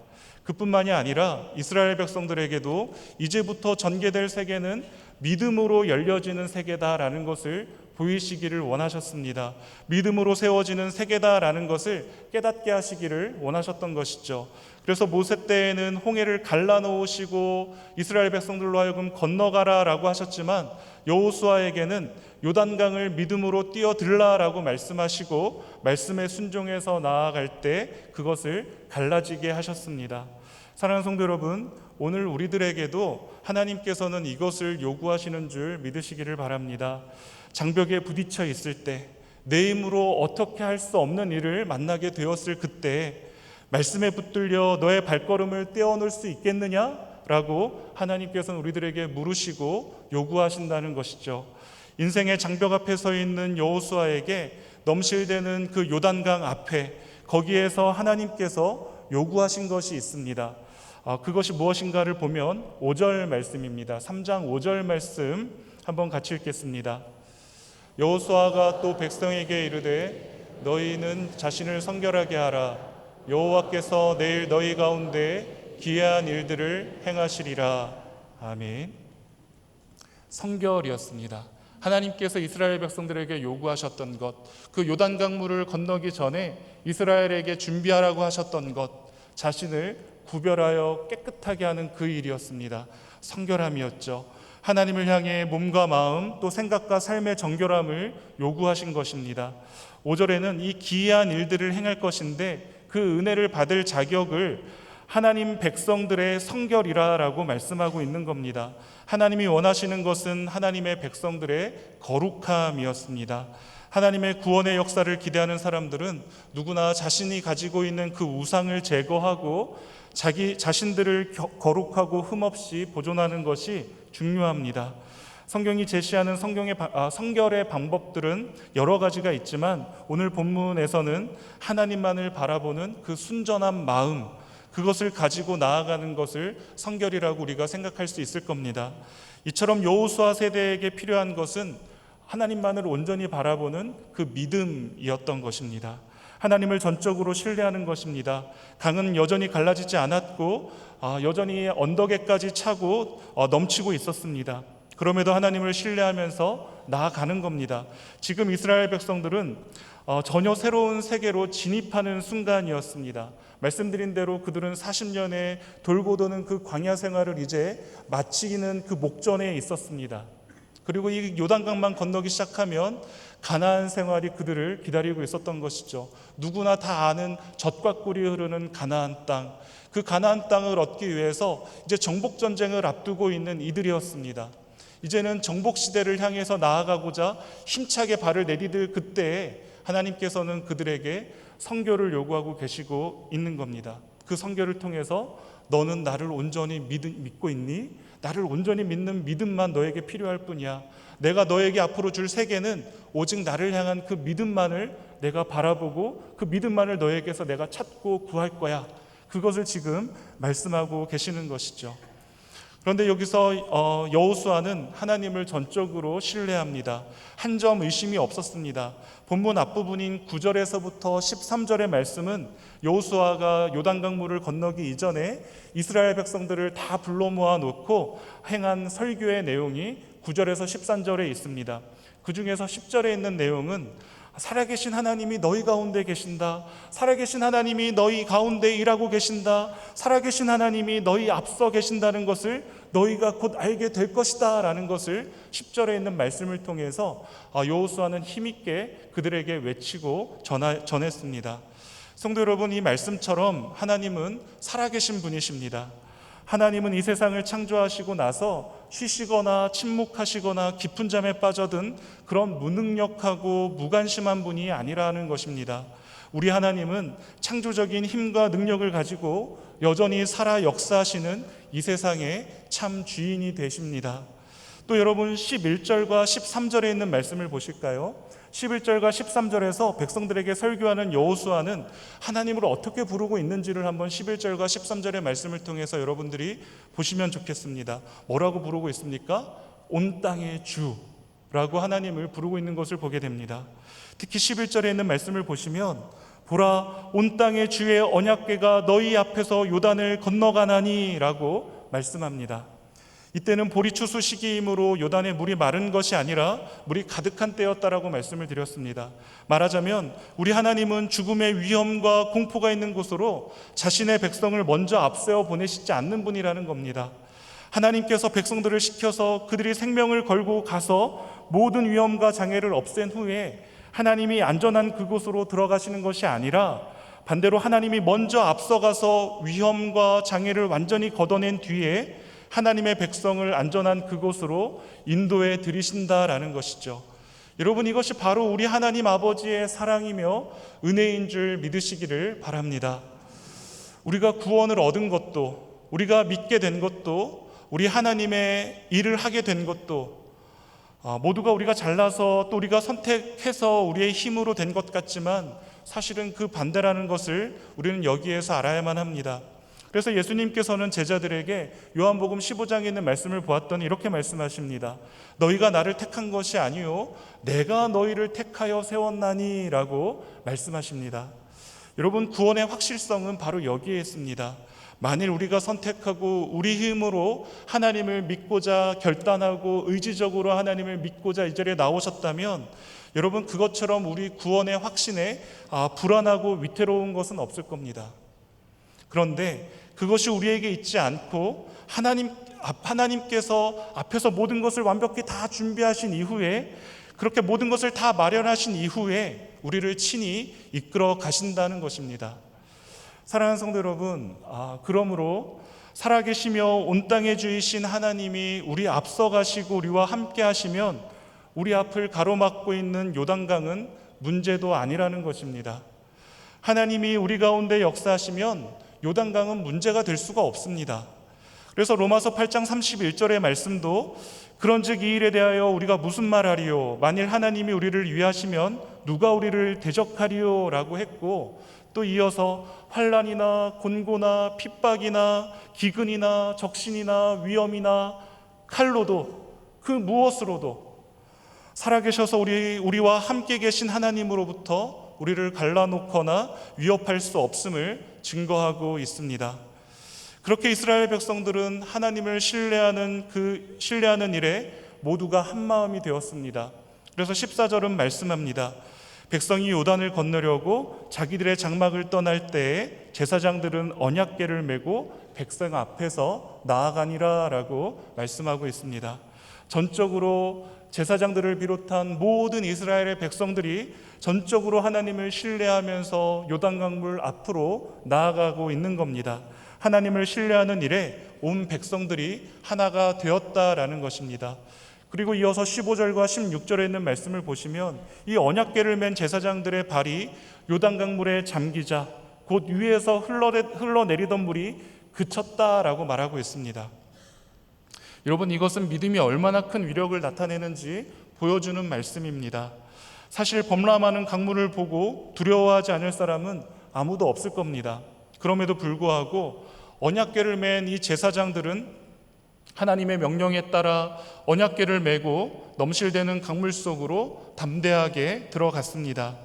그뿐만이 아니라 이스라엘 백성들에게도 이제부터 전개될 세계는 믿음으로 열려지는 세계다라는 것을 보이시기를 원하셨습니다. 믿음으로 세워지는 세계다라는 것을 깨닫게 하시기를 원하셨던 것이죠. 그래서 모세 때에는 홍해를 갈라놓으시고 이스라엘 백성들로 하여금 건너가라라고 하셨지만 여호수아에게는 요단강을 믿음으로 뛰어들라라고 말씀하시고 말씀에 순종해서 나아갈 때 그것을 갈라지게 하셨습니다. 사랑하는 성도 여러분, 오늘 우리들에게도 하나님께서는 이것을 요구하시는 줄 믿으시기를 바랍니다. 장벽에 부딪혀 있을 때, 내 힘으로 어떻게 할 수 없는 일을 만나게 되었을 그때 말씀에 붙들려 너의 발걸음을 떼어놓을 수 있겠느냐라고 하나님께서는 우리들에게 물으시고 요구하신다는 것이죠. 인생의 장벽 앞에 서 있는 여호수아에게 넘실대는 그 요단강 앞에 거기에서 하나님께서 요구하신 것이 있습니다. 그것이 무엇인가를 보면 5절 말씀입니다. 3장 5절 말씀 한번 같이 읽겠습니다. 여호수아가 또 백성에게 이르되 너희는 자신을 성결하게 하라. 여호와께서 내일 너희 가운데 기이한 일들을 행하시리라. 아멘. 성결이었습니다. 하나님께서 이스라엘 백성들에게 요구하셨던 것, 그 요단강물을 건너기 전에 이스라엘에게 준비하라고 하셨던 것, 자신을 구별하여 깨끗하게 하는 그 일이었습니다. 성결함이었죠. 하나님을 향해 몸과 마음 또 생각과 삶의 정결함을 요구하신 것입니다. 5절에는 이 기이한 일들을 행할 것인데 그 은혜를 받을 자격을 하나님 백성들의 성결이라고 말씀하고 있는 겁니다. 하나님이 원하시는 것은 하나님의 백성들의 거룩함이었습니다. 하나님의 구원의 역사를 기대하는 사람들은 누구나 자신이 가지고 있는 그 우상을 제거하고 자기 자신들을 거룩하고 흠없이 보존하는 것이 중요합니다. 성경이 제시하는 성결의 방법들은 여러 가지가 있지만 오늘 본문에서는 하나님만을 바라보는 그 순전한 마음, 그것을 가지고 나아가는 것을 성결이라고 우리가 생각할 수 있을 겁니다. 이처럼 여호수아 세대에게 필요한 것은 하나님만을 온전히 바라보는 그 믿음이었던 것입니다. 하나님을 전적으로 신뢰하는 것입니다. 강은 여전히 갈라지지 않았고 여전히 언덕에까지 차고 넘치고 있었습니다. 그럼에도 하나님을 신뢰하면서 나아가는 겁니다. 지금 이스라엘 백성들은 전혀 새로운 세계로 진입하는 순간이었습니다. 말씀드린 대로 그들은 40년의 돌고 도는 그 광야 생활을 이제 마치는 그 목전에 있었습니다. 그리고 이 요단강만 건너기 시작하면 가나안 생활이 그들을 기다리고 있었던 것이죠. 누구나 다 아는 젖과 꿀이 흐르는 가나안 땅. 그 가나안 땅을 얻기 위해서 이제 정복 전쟁을 앞두고 있는 이들이었습니다. 이제는 정복 시대를 향해서 나아가고자 힘차게 발을 내디딜 그때에 하나님께서는 그들에게 선교를 요구하고 계시고 있는 겁니다. 그 선교를 통해서 너는 나를 온전히 믿고 있니? 나를 온전히 믿는 믿음만 너에게 필요할 뿐이야. 내가 너에게 앞으로 줄 세계는 오직 나를 향한 그 믿음만을 내가 바라보고 그 믿음만을 너에게서 내가 찾고 구할 거야. 그것을 지금 말씀하고 계시는 것이죠. 그런데 여기서 여호수아는 하나님을 전적으로 신뢰합니다. 한 점 의심이 없었습니다. 본문 앞부분인 9절에서부터 13절의 말씀은 여호수아가 요단강물을 건너기 이전에 이스라엘 백성들을 다 불러 모아 놓고 행한 설교의 내용이 9절에서 13절에 있습니다. 그 중에서 10절에 있는 내용은 살아계신 하나님이 너희 가운데 계신다. 살아계신 하나님이 너희 가운데 일하고 계신다. 살아계신 하나님이 너희 앞서 계신다는 것을 너희가 곧 알게 될 것이다 라는 것을 10절에 있는 말씀을 통해서 여호수아는 힘있게 그들에게 외치고 전했습니다. 성도 여러분, 이 말씀처럼 하나님은 살아계신 분이십니다. 하나님은 이 세상을 창조하시고 나서 쉬시거나 침묵하시거나 깊은 잠에 빠져든 그런 무능력하고 무관심한 분이 아니라는 것입니다. 우리 하나님은 창조적인 힘과 능력을 가지고 여전히 살아 역사하시는 이 세상의 참 주인이 되십니다. 또 여러분 11절과 13절에 있는 말씀을 보실까요? 11절과 13절에서 백성들에게 설교하는 여호수아는 하나님을 어떻게 부르고 있는지를 한번 11절과 13절의 말씀을 통해서 여러분들이 보시면 좋겠습니다. 뭐라고 부르고 있습니까? 온 땅의 주라고 하나님을 부르고 있는 것을 보게 됩니다. 특히 11절에 있는 말씀을 보시면 보라, 온 땅의 주의 언약궤가 너희 앞에서 요단을 건너가나니 라고 말씀합니다. 이때는 보리추수 시기이므로 요단의 물이 마른 것이 아니라 물이 가득한 때였다라고 말씀을 드렸습니다. 말하자면 우리 하나님은 죽음의 위험과 공포가 있는 곳으로 자신의 백성을 먼저 앞세워 보내시지 않는 분이라는 겁니다. 하나님께서 백성들을 시켜서 그들이 생명을 걸고 가서 모든 위험과 장애를 없앤 후에 하나님이 안전한 그곳으로 들어가시는 것이 아니라 반대로 하나님이 먼저 앞서가서 위험과 장애를 완전히 걷어낸 뒤에 하나님의 백성을 안전한 그곳으로 인도해 들이신다라는 것이죠. 여러분, 이것이 바로 우리 하나님 아버지의 사랑이며 은혜인 줄 믿으시기를 바랍니다. 우리가 구원을 얻은 것도, 우리가 믿게 된 것도, 우리 하나님의 일을 하게 된 것도 모두가 우리가 잘나서 또 우리가 선택해서 우리의 힘으로 된 것 같지만 사실은 그 반대라는 것을 우리는 여기에서 알아야만 합니다. 그래서 예수님께서는 제자들에게 요한복음 15장에 있는 말씀을 보았더니 이렇게 말씀하십니다. 너희가 나를 택한 것이 아니요 내가 너희를 택하여 세웠나니 라고 말씀하십니다. 여러분, 구원의 확실성은 바로 여기에 있습니다. 만일 우리가 선택하고 우리 힘으로 하나님을 믿고자 결단하고 의지적으로 하나님을 믿고자 이 자리에 나오셨다면 여러분, 그것처럼 우리 구원의 확신에 불안하고 위태로운 것은 없을 겁니다. 그런데 그것이 우리에게 있지 않고 하나님께서 앞에서 모든 것을 완벽히 다 준비하신 이후에, 그렇게 모든 것을 다 마련하신 이후에 우리를 친히 이끌어 가신다는 것입니다. 사랑하는 성도 여러분, 그러므로 살아계시며 온 땅의 주이신 하나님이 우리 앞서 가시고 우리와 함께 하시면 우리 앞을 가로막고 있는 요단강은 문제도 아니라는 것입니다. 하나님이 우리 가운데 역사하시면 요단강은 문제가 될 수가 없습니다. 그래서 로마서 8장 31절의 말씀도 그런즉 이 일에 대하여 우리가 무슨 말하리요? 만일 하나님이 우리를 위하시면 누가 우리를 대적하리요? 라고 했고, 또 이어서 환난이나 곤고나 핍박이나 기근이나 적신이나 위험이나 칼로도 그 무엇으로도 살아계셔서 우리와 함께 계신 하나님으로부터 우리를 갈라놓거나 위협할 수 없음을 증거하고 있습니다. 그렇게 이스라엘 백성들은 하나님을 신뢰하는 일에 모두가 한마음이 되었습니다. 그래서 14절은 말씀합니다. 백성이 요단을 건너려고 자기들의 장막을 떠날 때에 제사장들은 언약궤를 메고 백성 앞에서 나아가니라 라고 말씀하고 있습니다. 전적으로 제사장들을 비롯한 모든 이스라엘의 백성들이 전적으로 하나님을 신뢰하면서 요단강물 앞으로 나아가고 있는 겁니다. 하나님을 신뢰하는 일에 온 백성들이 하나가 되었다라는 것입니다. 그리고 이어서 15절과 16절에 있는 말씀을 보시면 이 언약궤를 맨 제사장들의 발이 요단강물에 잠기자 곧 위에서 흘러내리던 물이 그쳤다라고 말하고 있습니다. 여러분, 이것은 믿음이 얼마나 큰 위력을 나타내는지 보여주는 말씀입니다. 사실 범람하는 강물을 보고 두려워하지 않을 사람은 아무도 없을 겁니다. 그럼에도 불구하고 언약궤를 맨 이 제사장들은 하나님의 명령에 따라 언약궤를 메고 넘실대는 강물 속으로 담대하게 들어갔습니다.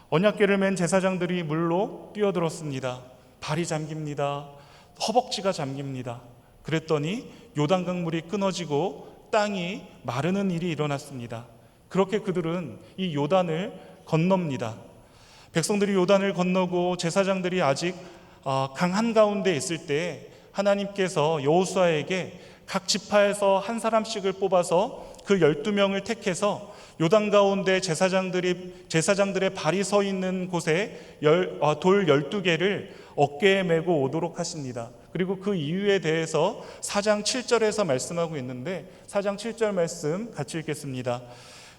언약궤를 맨 제사장들이 물로 뛰어들었습니다. 발이 잠깁니다. 허벅지가 잠깁니다. 그랬더니 요단강물이 끊어지고 땅이 마르는 일이 일어났습니다. 그렇게 그들은 이 요단을 건넙니다. 백성들이 요단을 건너고 제사장들이 아직 강 한가운데 있을 때 하나님께서 여호수아에게 각 지파에서 한 사람씩을 뽑아서 그 12명을 택해서 요단 가운데 제사장들의 발이 서 있는 곳에 돌 12개를 어깨에 메고 오도록 하십니다. 그리고 그 이유에 대해서 4장 7절에서 말씀하고 있는데 4장 7절 말씀 같이 읽겠습니다.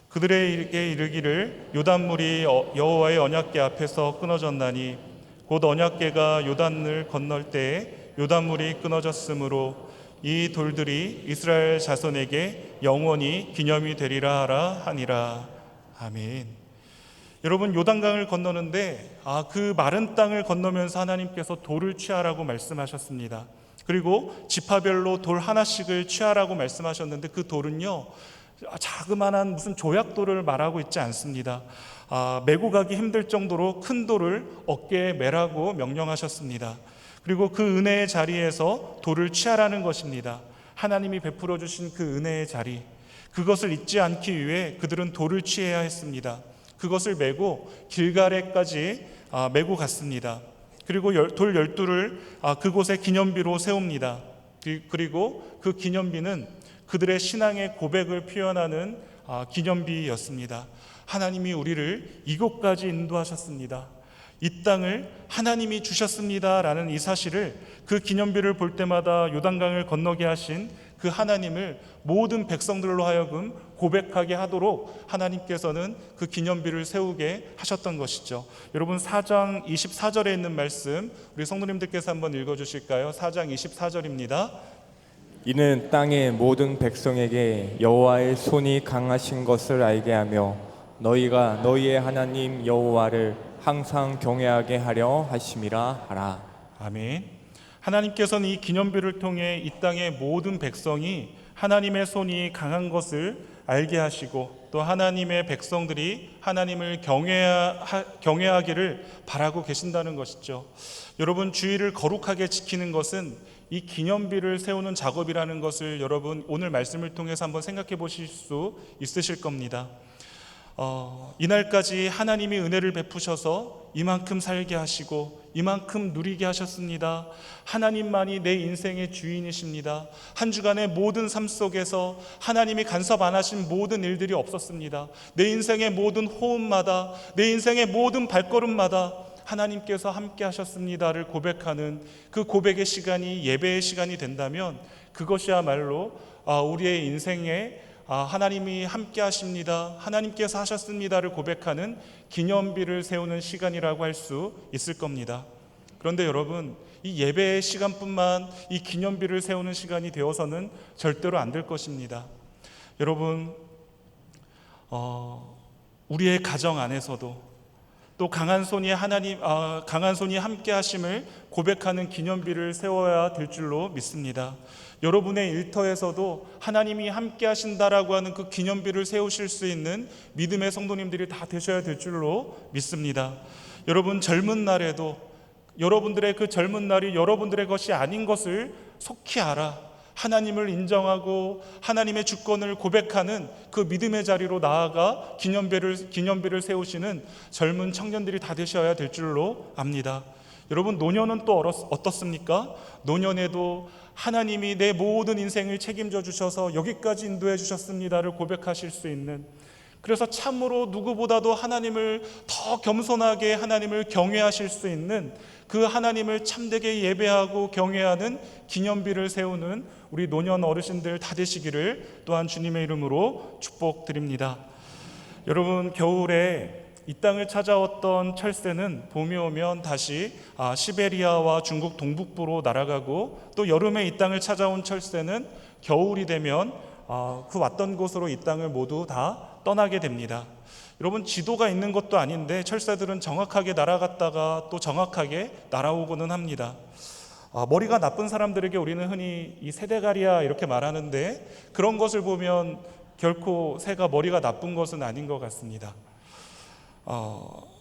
그들에게 이르기를 요단물이 여호와의 언약궤 앞에서 끊어졌나니 곧 언약궤가 요단을 건널 때에 요단물이 끊어졌으므로 이 돌들이 이스라엘 자손에게 영원히 기념이 되리라 하라 하니라. 아멘. 여러분, 요단강을 건너는데 그 마른 땅을 건너면서 하나님께서 돌을 취하라고 말씀하셨습니다. 그리고 지파별로 돌 하나씩을 취하라고 말씀하셨는데 그 돌은요 자그마한 무슨 조약돌을 말하고 있지 않습니다. 메고 가기 힘들 정도로 큰 돌을 어깨에 메라고 명령하셨습니다. 그리고 그 은혜의 자리에서 돌을 취하라는 것입니다. 하나님이 베풀어 주신 그 은혜의 자리, 그것을 잊지 않기 위해 그들은 돌을 취해야 했습니다. 그것을 메고 길갈에까지 메고 갔습니다. 그리고 돌 12를 그곳에 기념비로 세웁니다. 그리고 그 기념비는 그들의 신앙의 고백을 표현하는 기념비였습니다. 하나님이 우리를 이곳까지 인도하셨습니다. 이 땅을 하나님이 주셨습니다라는 이 사실을 그 기념비를 볼 때마다 요단강을 건너게 하신 그 하나님을 모든 백성들로 하여금 고백하게 하도록 하나님께서는 그 기념비를 세우게 하셨던 것이죠. 여러분, 4장 24절에 있는 말씀 우리 성도님들께서 한번 읽어주실까요? 4장 24절입니다. 이는 땅의 모든 백성에게 여호와의 손이 강하신 것을 알게 하며 너희가 너희의 하나님 여호와를 항상 경외하게 하려 하심이라 하라. 아멘. 하나님께서는 이 기념비를 통해 이 땅의 모든 백성이 하나님의 손이 강한 것을 알게 하시고 또 하나님의 백성들이 하나님을 경외하기를 바라고 계신다는 것이죠. 여러분, 주일을 거룩하게 지키는 것은 이 기념비를 세우는 작업이라는 것을 여러분 오늘 말씀을 통해서 한번 생각해 보실 수 있으실 겁니다. 이날까지 하나님이 은혜를 베푸셔서 이만큼 살게 하시고 이만큼 누리게 하셨습니다. 하나님만이 내 인생의 주인이십니다. 한 주간의 모든 삶 속에서 하나님이 간섭 안 하신 모든 일들이 없었습니다. 내 인생의 모든 호흡마다, 내 인생의 모든 발걸음마다 하나님께서 함께 하셨습니다를 고백하는 그 고백의 시간이 예배의 시간이 된다면 그것이야말로 우리의 인생에 하나님이 함께 하십니다, 하나님께서 하셨습니다를 고백하는 기념비를 세우는 시간이라고 할 수 있을 겁니다. 그런데 여러분, 이 예배의 시간뿐만 이 기념비를 세우는 시간이 되어서는 절대로 안 될 것입니다. 여러분, 우리의 가정 안에서도 또 강한 손이 함께 하심을 고백하는 기념비를 세워야 될 줄로 믿습니다. 여러분의 일터에서도 하나님이 함께 하신다라고 하는 그 기념비를 세우실 수 있는 믿음의 성도님들이 다 되셔야 될 줄로 믿습니다. 여러분, 젊은 날에도 여러분들의 그 젊은 날이 여러분들의 것이 아닌 것을 속히 알아 하나님을 인정하고 하나님의 주권을 고백하는 그 믿음의 자리로 나아가 기념비를 세우시는 젊은 청년들이 다 되셔야 될 줄로 압니다. 여러분, 노년은 또 어떻습니까? 노년에도 하나님이 내 모든 인생을 책임져 주셔서 여기까지 인도해 주셨습니다를 고백하실 수 있는, 그래서 참으로 누구보다도 하나님을 더 겸손하게 하나님을 경외하실 수 있는, 그 하나님을 참되게 예배하고 경외하는 기념비를 세우는 우리 노년 어르신들 다 되시기를 또한 주님의 이름으로 축복드립니다. 여러분, 겨울에 이 땅을 찾아왔던 철새는 봄이 오면 다시 시베리아와 중국 동북부로 날아가고, 또 여름에 이 땅을 찾아온 철새는 겨울이 되면 그 왔던 곳으로 이 땅을 모두 다 떠나게 됩니다. 여러분, 지도가 있는 것도 아닌데 철새들은 정확하게 날아갔다가 또 정확하게 날아오고는 합니다. 머리가 나쁜 사람들에게 우리는 흔히 이 새대가리야 이렇게 말하는데, 그런 것을 보면 결코 새가 머리가 나쁜 것은 아닌 것 같습니다.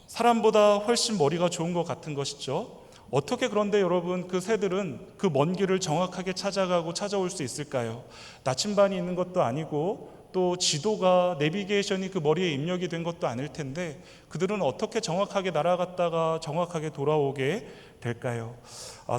사람보다 훨씬 머리가 좋은 것 같은 것이죠. 어떻게 그런데 여러분, 그 새들은 그 먼 길을 정확하게 찾아가고 찾아올 수 있을까요? 나침반이 있는 것도 아니고 또 지도가, 내비게이션이 그 머리에 입력이 된 것도 아닐 텐데 그들은 어떻게 정확하게 날아갔다가 정확하게 돌아오게 될까요?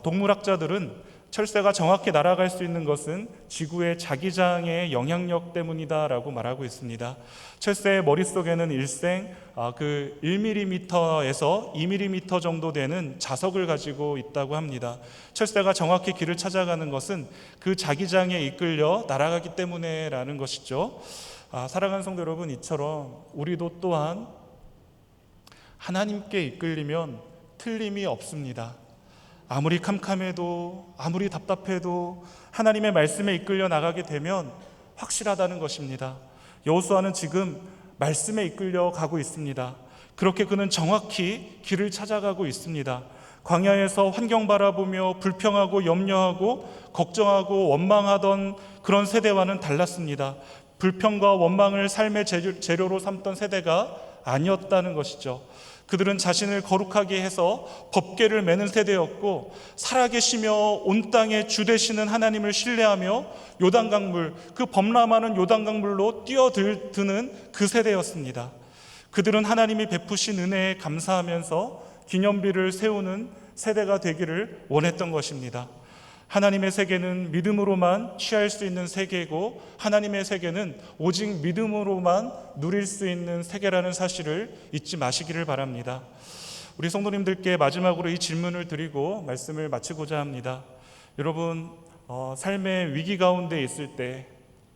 동물학자들은 철새가 정확히 날아갈 수 있는 것은 지구의 자기장의 영향력 때문이다라고 말하고 있습니다. 철새의 머릿속에는 일생 그 1mm에서 2mm 정도 되는 자석을 가지고 있다고 합니다. 철새가 정확히 길을 찾아가는 것은 그 자기장에 이끌려 날아가기 때문에라는 것이죠. 사랑하는 성도 여러분, 이처럼 우리도 또한 하나님께 이끌리면 틀림이 없습니다. 아무리 캄캄해도, 아무리 답답해도 하나님의 말씀에 이끌려 나가게 되면 확실하다는 것입니다. 여호수아는 지금 말씀에 이끌려 가고 있습니다. 그렇게 그는 정확히 길을 찾아가고 있습니다. 광야에서 환경 바라보며 불평하고 염려하고 걱정하고 원망하던 그런 세대와는 달랐습니다. 불평과 원망을 삶의 재료로 삼던 세대가 아니었다는 것이죠. 그들은 자신을 거룩하게 해서 법궤를 매는 세대였고, 살아계시며 온 땅의 주 되시는 하나님을 신뢰하며 요단강물, 그 범람하는 요단강물로 뛰어드는 그 세대였습니다. 그들은 하나님이 베푸신 은혜에 감사하면서 기념비를 세우는 세대가 되기를 원했던 것입니다. 하나님의 세계는 믿음으로만 취할 수 있는 세계이고, 하나님의 세계는 오직 믿음으로만 누릴 수 있는 세계라는 사실을 잊지 마시기를 바랍니다. 우리 성도님들께 마지막으로 이 질문을 드리고 말씀을 마치고자 합니다. 여러분, 삶의 위기 가운데 있을 때,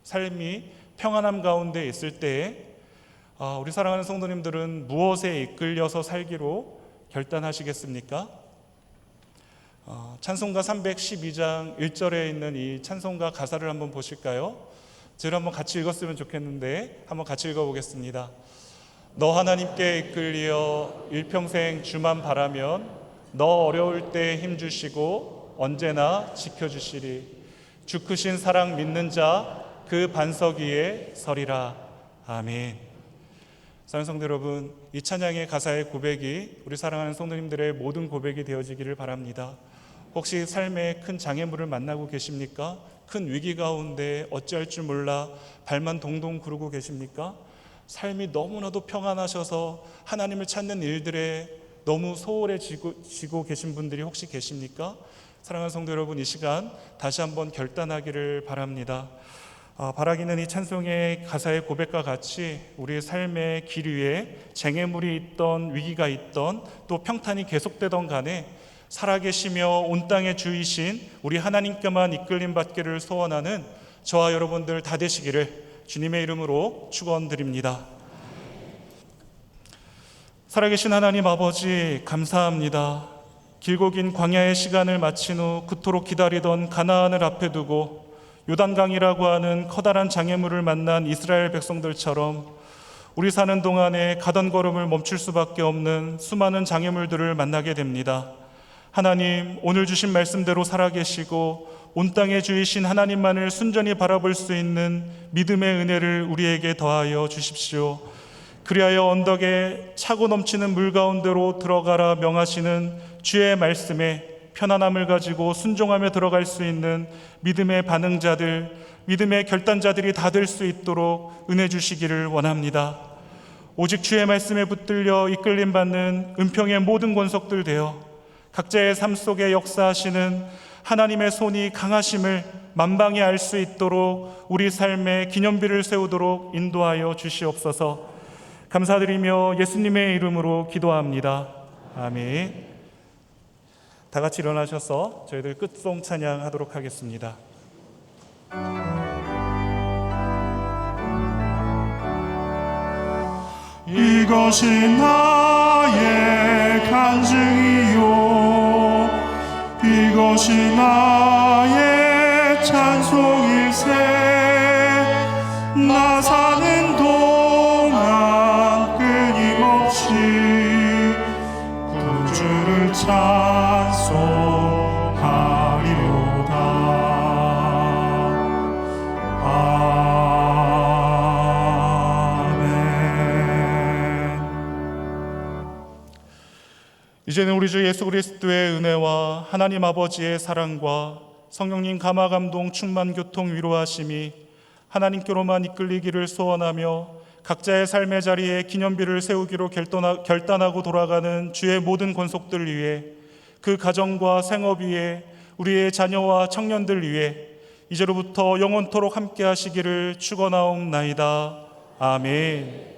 삶이 평안함 가운데 있을 때에 우리 사랑하는 성도님들은 무엇에 이끌려서 살기로 결단하시겠습니까? 찬송가 312장 1절에 있는 이 찬송가 가사를 한번 보실까요? 저를 한번 같이 읽었으면 좋겠는데 한번 같이 읽어보겠습니다. 너 하나님께 이끌려 일평생 주만 바라면 너 어려울 때 힘주시고 언제나 지켜주시리. 주 크신 사랑 믿는 자 그 반석 위에 서리라. 아멘. 사랑하는 성도 여러분, 이 찬양의 가사의 고백이 우리 사랑하는 성도님들의 모든 고백이 되어지기를 바랍니다. 혹시 삶에 큰 장애물을 만나고 계십니까? 큰 위기 가운데 어찌할 줄 몰라 발만 동동 구르고 계십니까? 삶이 너무나도 평안하셔서 하나님을 찾는 일들에 너무 소홀해지고 계신 분들이 혹시 계십니까? 사랑하는 성도 여러분, 이 시간 다시 한번 결단하기를 바랍니다. 바라기는 이 찬송의 가사의 고백과 같이 우리의 삶의 길 위에 장애물이 있던, 위기가 있던, 또 평탄이 계속되던 간에 살아계시며 온 땅의 주이신 우리 하나님께만 이끌림 받기를 소원하는 저와 여러분들 다 되시기를 주님의 이름으로 축원드립니다. 살아계신 하나님 아버지, 감사합니다. 길고 긴 광야의 시간을 마친 후 그토록 기다리던 가나안을 앞에 두고 요단강이라고 하는 커다란 장애물을 만난 이스라엘 백성들처럼 우리 사는 동안에 가던 걸음을 멈출 수밖에 없는 수많은 장애물들을 만나게 됩니다. 하나님, 오늘 주신 말씀대로 살아계시고 온 땅의 주이신 하나님만을 순전히 바라볼 수 있는 믿음의 은혜를 우리에게 더하여 주십시오. 그리하여 언덕에 차고 넘치는 물 가운데로 들어가라 명하시는 주의 말씀에 편안함을 가지고 순종하며 들어갈 수 있는 믿음의 반응자들, 믿음의 결단자들이 다 될 수 있도록 은혜 주시기를 원합니다. 오직 주의 말씀에 붙들려 이끌림 받는 은평의 모든 권속들 되어 각자의 삶 속에 역사하시는 하나님의 손이 강하심을 만방히 알 수 있도록 우리 삶에 기념비를 세우도록 인도하여 주시옵소서. 감사드리며 예수님의 이름으로 기도합니다. 아멘. 다 같이 일어나셔서 저희들 끝송 찬양하도록 하겠습니다. 이것이 나의 간증이요 이것이 나의 찬송일세 나 사는 동안 끊임없이 구주를 찬송하리로다. 이제는 우리 주 예수 그리스도의 은혜와 하나님 아버지의 사랑과 성령님 감화 감동 충만 교통 위로하심이 하나님께로만 이끌리기를 소원하며 각자의 삶의 자리에 기념비를 세우기로 결단하고 돌아가는 주의 모든 권속들 위해 그 가정과 생업 위에 우리의 자녀와 청년들 위해 이제로부터 영원토록 함께 하시기를 축원하옵나이다. 아멘.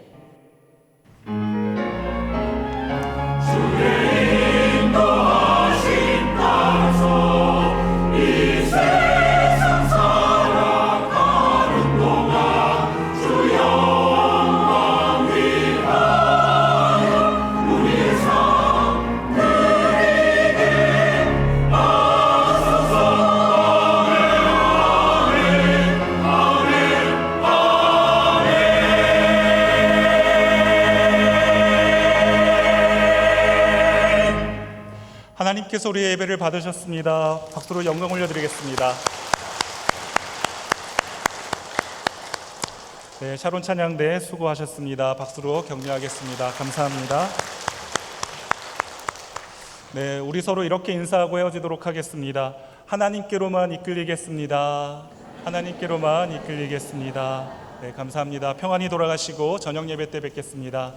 하나님께서 우리의 예배를 받으셨습니다. 박수로 영광 올려드리겠습니다. 네, 샤론 찬양대 수고하셨습니다. 박수로 격려하겠습니다. 감사합니다. 네, 우리 서로 이렇게 인사하고 헤어지도록 하겠습니다. 하나님께로만 이끌리겠습니다. 하나님께로만 이끌리겠습니다. 네, 감사합니다. 평안히 돌아가시고 저녁 예배 때 뵙겠습니다.